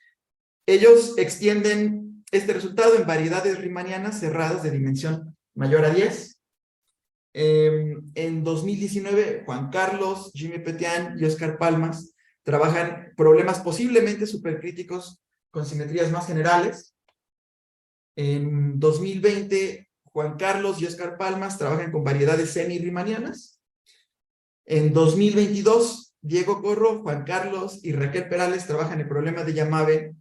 Ellos extienden este resultado en variedades riemannianas cerradas de dimensión mayor a 10. En 2019, Juan Carlos, Jimmy Petian y Oscar Palmas trabajan problemas posiblemente supercríticos con simetrías más generales. En 2020, Juan Carlos y Oscar Palmas trabajan con variedades semi-riemannianas. En 2022, Diego Corro, Juan Carlos y Raquel Perales trabajan el problema de Yamabe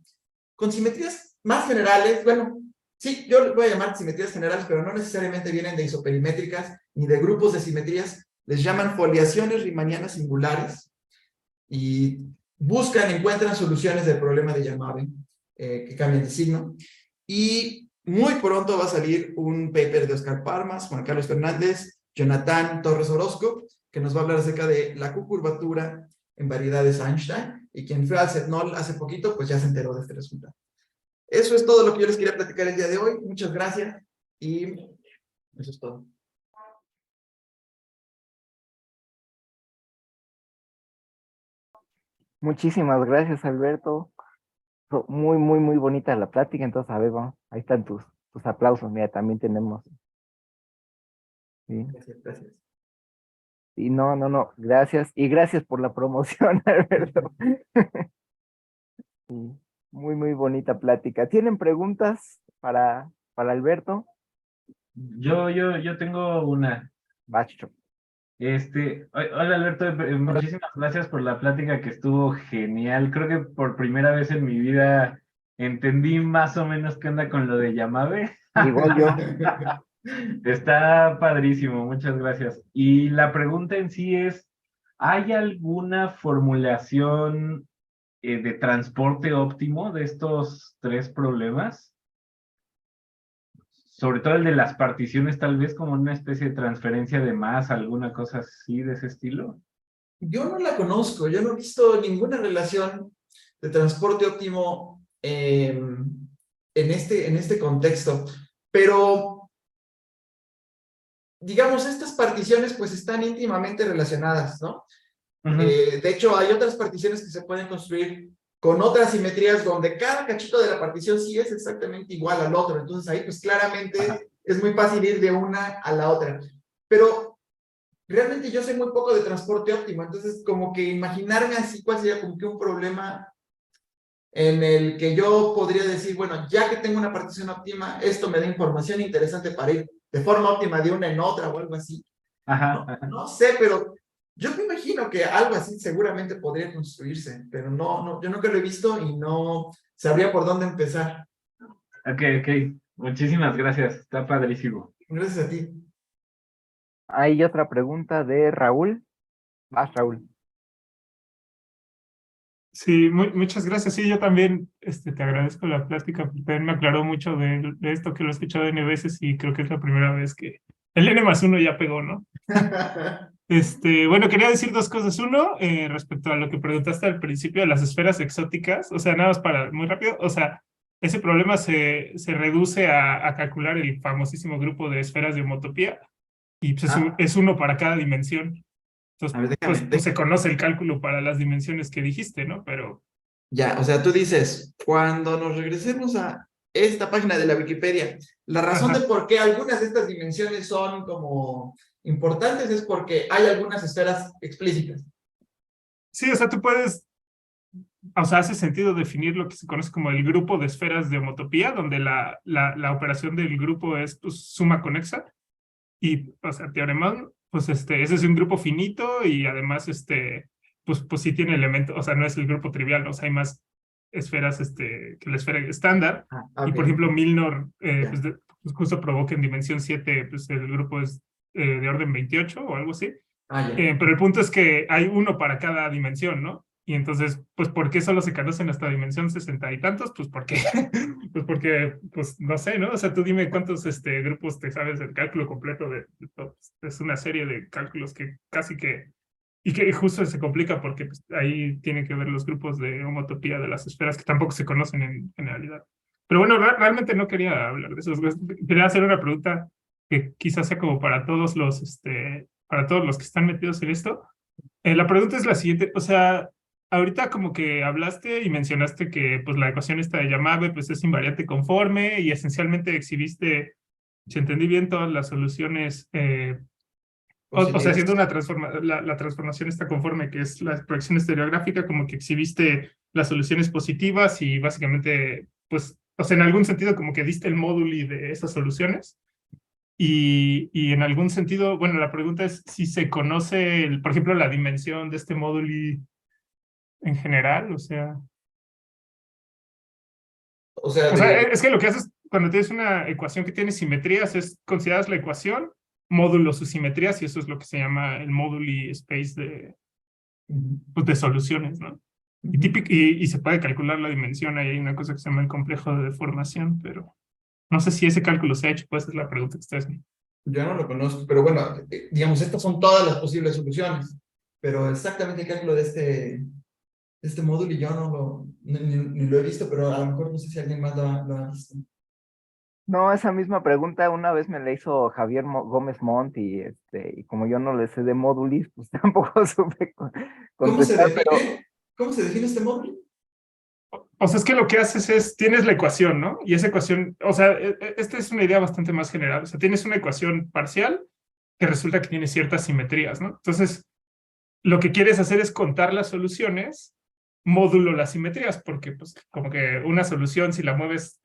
con simetrías más generales. Bueno, sí, yo les voy a llamar simetrías generales, pero no necesariamente vienen de isoperimétricas ni de grupos de simetrías. Les llaman foliaciones riemannianas singulares y encuentran soluciones del problema de Yamabe que cambian de signo. Y muy pronto va a salir un paper de Oscar Palmas, Juan Carlos Fernández, Jonathan Torres Orozco, que nos va a hablar acerca de la Q-curvatura en variedades Einstein, y quien fue al CETNOL hace poquito, pues ya se enteró de este resultado. Eso es todo lo que yo les quería platicar el día de hoy. Muchas gracias, y eso es todo. Muchísimas gracias, Alberto. Muy, muy, muy bonita la plática. Entonces, a ver, vamos, ahí están tus aplausos. Mira, también tenemos. ¿Sí? Gracias. Y no, gracias. Y gracias por la promoción, Alberto. Sí, muy, muy bonita plática. ¿Tienen preguntas para Alberto? Yo tengo una. Va, Chucho. Hola Alberto, muchísimas gracias por la plática que estuvo genial. Creo que por primera vez en mi vida entendí más o menos qué onda con lo de Yamabe. Igual yo. Está padrísimo, muchas gracias. Y la pregunta en sí es, ¿hay alguna formulación de transporte óptimo de estos tres problemas? Sobre todo el de las particiones, tal vez como una especie de transferencia de masa, alguna cosa así de ese estilo. Yo no la conozco, yo no he visto ninguna relación de transporte óptimo en este contexto, pero digamos, estas particiones pues están íntimamente relacionadas, ¿no? De hecho, hay otras particiones que se pueden construir con otras simetrías donde cada cachito de la partición sí es exactamente igual al otro, entonces ahí pues claramente es muy fácil ir de una a la otra, pero realmente yo sé muy poco de transporte óptimo, entonces como que imaginarme así cuál sería como que un problema en el que yo podría decir, bueno, ya que tengo una partición óptima, esto me da información interesante para ir de forma óptima de una en otra o algo así. No sé, pero yo me imagino que algo así seguramente podría construirse, pero yo nunca lo he visto y no sabría por dónde empezar. Ok. Muchísimas gracias. Está padrísimo. Gracias a ti. Hay otra pregunta de Raúl. Vas, Raúl. Sí, muchas gracias. Sí, yo también te agradezco la plática, porque también me aclaró mucho de esto que lo he escuchado N veces y creo que es la primera vez que el N+1 ya pegó, ¿no? Bueno, quería decir dos cosas. Uno, respecto a lo que preguntaste al principio de las esferas exóticas, o sea, nada más para muy rápido, o sea, ese problema se reduce a calcular el famosísimo grupo de esferas de homotopía y pues es uno para cada dimensión. A ver, Entonces, pues se conoce el cálculo para las dimensiones que dijiste, ¿no? Pero ya, o sea, tú dices, cuando nos regresemos a esta página de la Wikipedia, la razón de por qué algunas de estas dimensiones son como importantes es porque hay algunas esferas explícitas. sí, o sea, tú puedes, o sea, hace sentido definir lo que se conoce como el grupo de esferas de homotopía, donde la operación del grupo es pues, suma conexa. Y, o sea, teorema, pues ese es un grupo finito y además, pues sí tiene elementos, o sea, no es el grupo trivial, ¿no? O sea, hay más esferas, que la esfera estándar. Y, por Okay. ejemplo, Milnor, Ya. pues justo provoca en dimensión 7, pues el grupo es de orden 28 o algo así. Ya. Pero el punto es que hay uno para cada dimensión, ¿no? Y entonces, pues, ¿por qué solo se conocen hasta dimensión 60 y tantos? Pues porque, pues no sé, ¿no? O sea, tú dime cuántos grupos te sabes del cálculo completo de todo. Es una serie de cálculos que casi que, y que justo se complica porque pues, ahí tienen que ver los grupos de homotopía de las esferas que tampoco se conocen en generalidad. Pero bueno, realmente no quería hablar de eso. Quería hacer una pregunta que quizás sea como para todos los que están metidos en esto. La pregunta es la siguiente, o sea, ahorita como que hablaste y mencionaste que pues la ecuación esta de Yamabe pues es invariante conforme y esencialmente exhibiste, si entendí bien, todas las soluciones, o sea, haciendo Posibles. una la transformación esta conforme que es la proyección estereográfica, como que exhibiste las soluciones positivas y básicamente, pues, o sea, en algún sentido como que diste el módulo de esas soluciones. Y en algún sentido, bueno, la pregunta es si se conoce, por ejemplo, la dimensión de este módulo en general, O sea, o sea, de... es que lo que haces cuando tienes una ecuación que tiene simetrías es consideras la ecuación, módulo sus simetrías, y eso es lo que se llama el moduli space pues, de soluciones, ¿no? Y se puede calcular la dimensión, ahí hay una cosa que se llama el complejo de deformación, pero no sé si ese cálculo se ha hecho, pues esa es la pregunta que ustedes me... Yo no lo conozco, pero bueno, digamos, estas son todas las posibles soluciones, pero exactamente el cálculo de este módulo yo no ni lo he visto, pero a lo mejor no sé si alguien más lo ha visto. No, esa misma pregunta una vez me la hizo Javier Gómez Montt y como yo no le sé de módulos, pues tampoco supe ¿Cómo se contestar, pero define? ¿Cómo se define este módulo? O sea, es que lo que haces es, tienes la ecuación, ¿no? Y esa ecuación, o sea, esta es una idea bastante más general. O sea, tienes una ecuación parcial que resulta que tiene ciertas simetrías, ¿no? Entonces, lo que quieres hacer es contar las soluciones módulo las simetrías, porque pues como que una solución, si la mueves,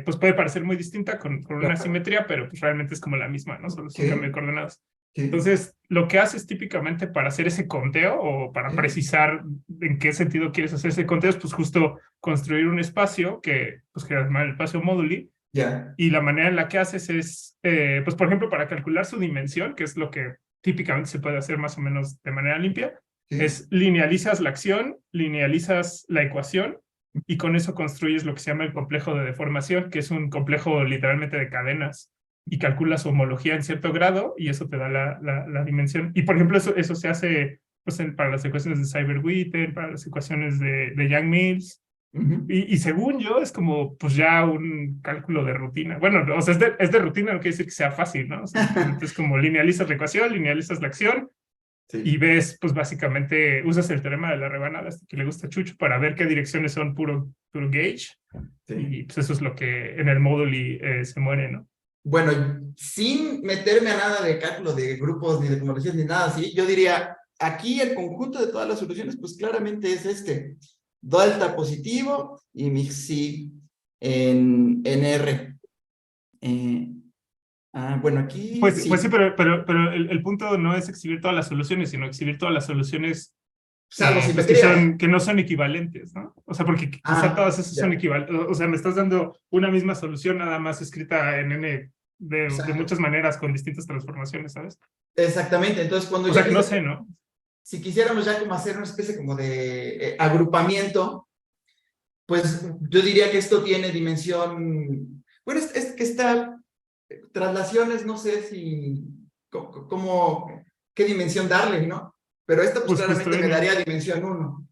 pues puede parecer muy distinta con una Claro. simetría, pero pues realmente es como la misma, ¿no? Solo es un Sí, cambio de coordenadas. sí, Entonces, lo que haces típicamente para hacer ese conteo o para sí, precisar en qué sentido quieres hacer ese conteo es pues justo construir un espacio que se llama el espacio móduli, ya, y la manera en la que haces es, pues por ejemplo, para calcular su dimensión, que es lo que típicamente se puede hacer más o menos de manera limpia, sí, es linealizas la acción, linealizas la ecuación, y con eso construyes lo que se llama el complejo de deformación, que es un complejo literalmente de cadenas, y calculas su homología en cierto grado, y eso te da la dimensión. Y por ejemplo, eso se hace pues, para las ecuaciones de Cyber-Witten, para las ecuaciones de Young-Mills, ujú. y según yo, es como, pues ya un cálculo de rutina. Bueno, o sea, es de rutina, no quiere decir que sea fácil, ¿no? O sea, simplemente es como linealizas la ecuación, linealizas la acción y Sí, ves, pues básicamente usas el teorema de la rebanada, este que le gusta a Chucho, para ver qué direcciones son puro gauge. sí. Y pues eso es lo que en el módulo se muere, ¿no? Bueno, sin meterme a nada de cálculo de grupos, ni de tecnologías, ni nada así, yo diría, aquí el conjunto de todas las soluciones, pues claramente es este. Delta positivo y mi psi en R. Eh, bueno, aquí Pues sí, sí, pero el punto no es exhibir todas las soluciones, sino exhibir todas las soluciones salvo pues simetría. que no son equivalentes, ¿no? O sea, porque quizá Ah, todas esas son ya. equivalentes, o sea, me estás dando una misma solución nada más escrita en N de Exacto. muchas maneras con distintas transformaciones, ¿sabes? Exactamente. Entonces, cuando O ya sea, que no sé, ¿no? si quisiéramos ya como hacer una especie como de agrupamiento, pues yo diría que esto tiene dimensión, bueno, es que esta traslaciones, no sé si, qué dimensión darle, ¿no? Pero esta pues Pues justo claramente me N, daría dimensión 1.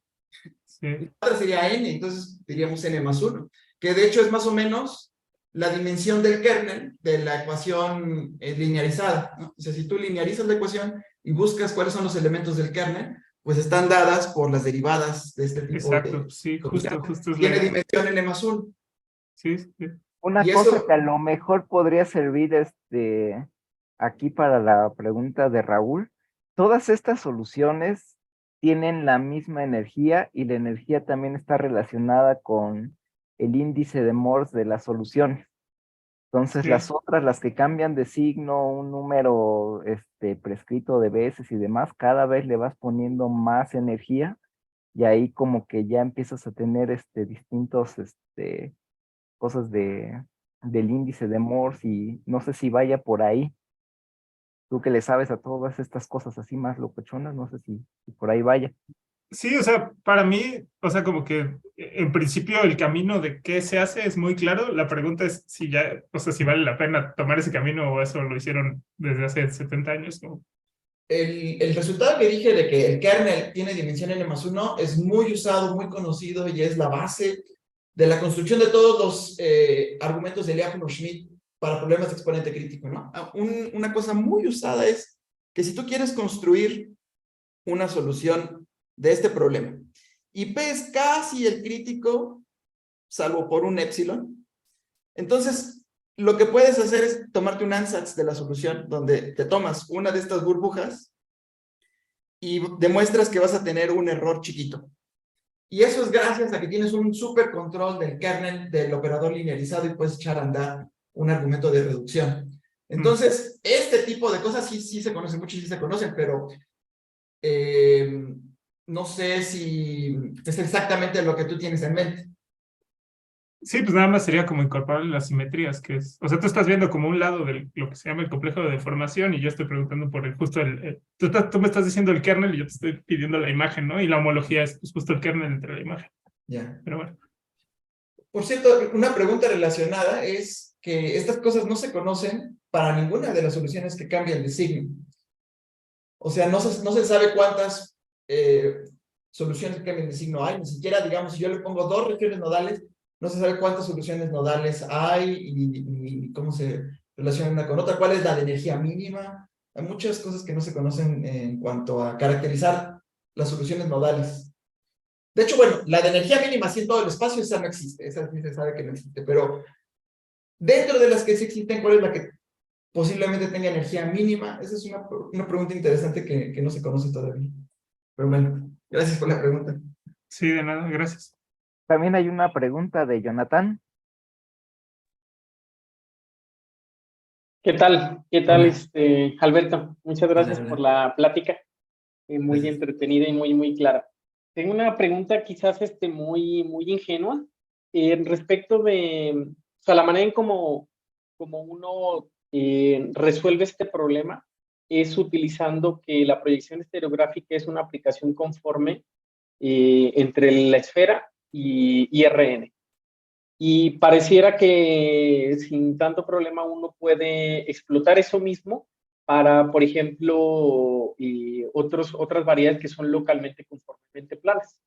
sí, La otra sería n, entonces diríamos n más 1, que de hecho es más o menos la dimensión del kernel de la ecuación linearizada, ¿no? O sea, si tú linearizas la ecuación y buscas cuáles son los elementos del kernel, pues están dadas por las derivadas de este tipo exacto, de sí, solución. justo es la Tiene idea. dimensión n más 1. Sí, sí. Una Y cosa eso, que a lo mejor podría servir aquí para la pregunta de Raúl, todas estas soluciones tienen la misma energía y la energía también está relacionada con el índice de Morse de las soluciones. Entonces las Sí. otras, las que cambian de signo, un número prescrito de veces y demás, cada vez le vas poniendo más energía y ahí como que ya empiezas a tener distintos cosas del índice de Morse y no sé si vaya por ahí. Tú que le sabes a todas estas cosas así más locochonas, no sé si por ahí vaya. Sí, o sea, para mí, o sea, como que en principio el camino de qué se hace es muy claro. La pregunta es si ya, o sea, si vale la pena tomar ese camino o eso lo hicieron desde hace 70 años, ¿no? el resultado que dije de que el kernel tiene dimensión n más 1 es muy usado, muy conocido y es la base de la construcción de todos los argumentos de Lyapunov-Schmidt para problemas de exponente crítico, ¿no? Una cosa muy usada es que si tú quieres construir una solución de este problema y P es casi el crítico, salvo por un epsilon, entonces lo que puedes hacer es tomarte un ansatz de la solución donde te tomas una de estas burbujas y demuestras que vas a tener un error chiquito. Y eso es gracias a que tienes un super control del kernel del operador linearizado y puedes echar a andar un argumento de reducción. Mm. Entonces, este tipo de cosas sí se conocen, muchos sí se conocen, pero eh, no sé si es exactamente lo que tú tienes en mente. Sí, pues nada más sería como incorporar las simetrías, que es, o sea, tú estás viendo como un lado de lo que se llama el complejo de deformación y yo estoy preguntando por tú me estás diciendo el kernel y yo te estoy pidiendo la imagen, ¿no? Y la homología es pues, justo el kernel entre la imagen. Ya. Pero bueno. Por cierto, una pregunta relacionada es que estas cosas no se conocen para ninguna de las soluciones que cambian de signo. O sea, no se sabe cuántas soluciones que cambian de signo hay, ni siquiera, digamos, si yo le pongo dos regiones nodales, no se sabe cuántas soluciones nodales hay y cómo se relacionan una con otra, cuál es la de energía mínima. Hay muchas cosas que no se conocen en cuanto a caracterizar las soluciones nodales. De hecho, bueno, la de energía mínima sí en todo el espacio, esa no existe, esa sí se sabe que no existe, pero dentro de las que sí existen, ¿cuál es la que posiblemente tenga energía mínima? Esa es una pregunta interesante que no se conoce todavía. Pero bueno, gracias por la pregunta. Sí, de nada, gracias. También hay una pregunta de Jonathan. ¿Qué tal? ¿Qué tal, Hola. Alberto? Muchas gracias Hola, por hola. la plática, muy Gracias. entretenida y muy clara. Tengo una pregunta quizás muy ingenua respecto de, o sea, la manera en como uno resuelve este problema es utilizando que la proyección estereográfica es una aplicación conforme entre la esfera y IRN. Y pareciera que sin tanto problema uno puede explotar eso mismo para, por ejemplo, otras variedades que son localmente conformemente planas.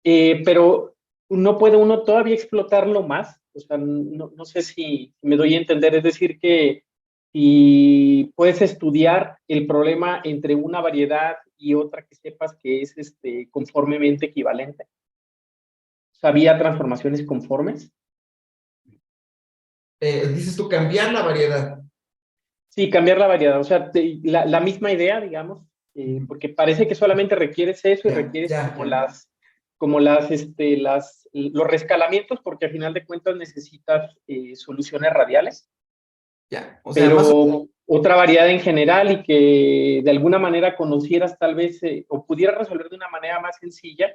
Pero no puede uno todavía explotarlo más. O sea, no sé si me doy a entender. Es decir, que si puedes estudiar el problema entre una variedad y otra que sepas que es conformemente equivalente. O sea, ¿había transformaciones conformes? Dices tú cambiar la variedad. Sí, cambiar la variedad, o sea, la misma idea, digamos, porque parece que solamente requieres eso y Ya, requieres ya, ya. los rescalamientos, porque al final de cuentas necesitas soluciones radiales, Ya. O sea, más pero otra variedad en general y que de alguna manera conocieras tal vez o pudieras resolver de una manera más sencilla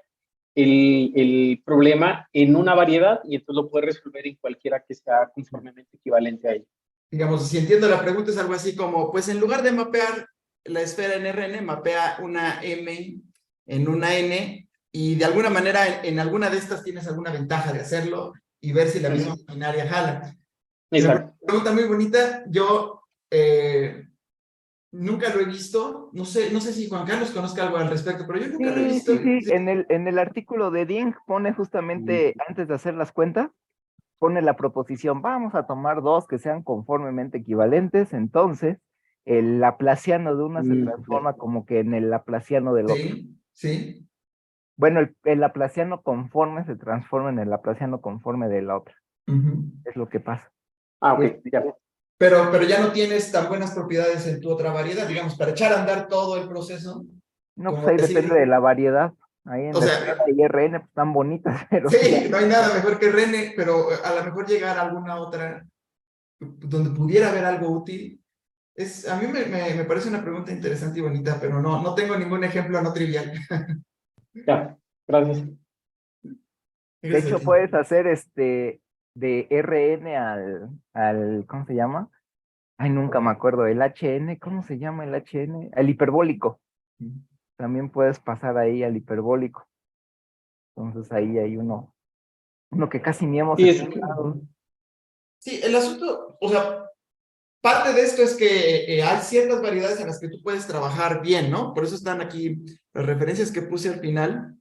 el problema en una variedad y entonces lo puedes resolver en cualquiera que sea conformemente equivalente a ella. digamos, si entiendo la pregunta, es algo así como, pues en lugar de mapear la esfera en RN, mapea una M en una N, y de alguna manera en alguna de estas tienes alguna ventaja de hacerlo y ver si la misma binaria jala. Me parece Exacto. una pregunta muy bonita. Yo nunca lo he visto. No sé si Juan Carlos conozca algo al respecto, pero yo nunca lo he Sí, visto. sí, sí. En el artículo de Ding pone justamente, antes de hacer las cuentas, pone la proposición, vamos a tomar dos que sean conformemente equivalentes, entonces el laplaciano de una se transforma como que en el laplaciano del otro. Sí, sí. Bueno, el laplaciano conforme se transforma en el laplaciano conforme de la otra. Ujú. Es lo que pasa. Ah, ok, Este, ya. Pero ya no tienes tan buenas propiedades en tu otra variedad, digamos, para echar a andar todo el proceso, no, pues como ahí decir, depende de la variedad. Ahí en o la esfera sea, de IRN pues, están bonitas, pero ya. sí, no hay nada mejor que Rene, pero a lo mejor llegar a alguna otra donde pudiera haber algo útil, a mí me parece una pregunta interesante y bonita, pero no tengo ningún ejemplo no trivial. Ya, gracias. De Gracias a hecho, ti. puedes hacer de RN al, ¿cómo se llama? Ay, nunca me acuerdo, el HN, ¿cómo se llama el HN? El hiperbólico. También puedes pasar ahí al hiperbólico. Entonces ahí hay uno que casi ni hemos Sí, explorado. Sí, el asunto, o sea, parte de esto es que hay ciertas variedades en las que tú puedes trabajar bien, ¿no? Por eso están aquí las referencias que puse al final.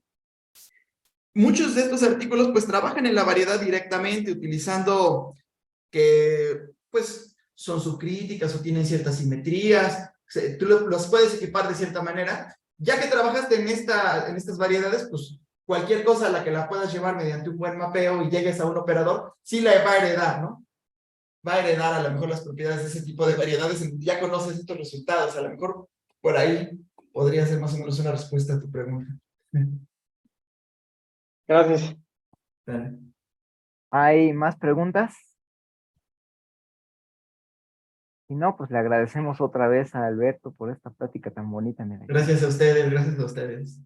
Muchos de estos artículos pues trabajan en la variedad directamente utilizando que pues son subcríticas o tienen ciertas simetrías, tú los puedes equipar de cierta manera. Ya que trabajaste en estas variedades, pues cualquier cosa a la que la puedas llevar mediante un buen mapeo y llegues a un operador, sí la va a heredar, ¿no? Va a heredar a lo mejor las propiedades de ese tipo de variedades, ya conoces estos resultados, a lo mejor por ahí podría ser más o menos una respuesta a tu pregunta. gracias. Dale. ¿Hay más preguntas? Si no, pues le agradecemos otra vez a Alberto por esta plática tan bonita. Mira. Gracias a ustedes, gracias a ustedes.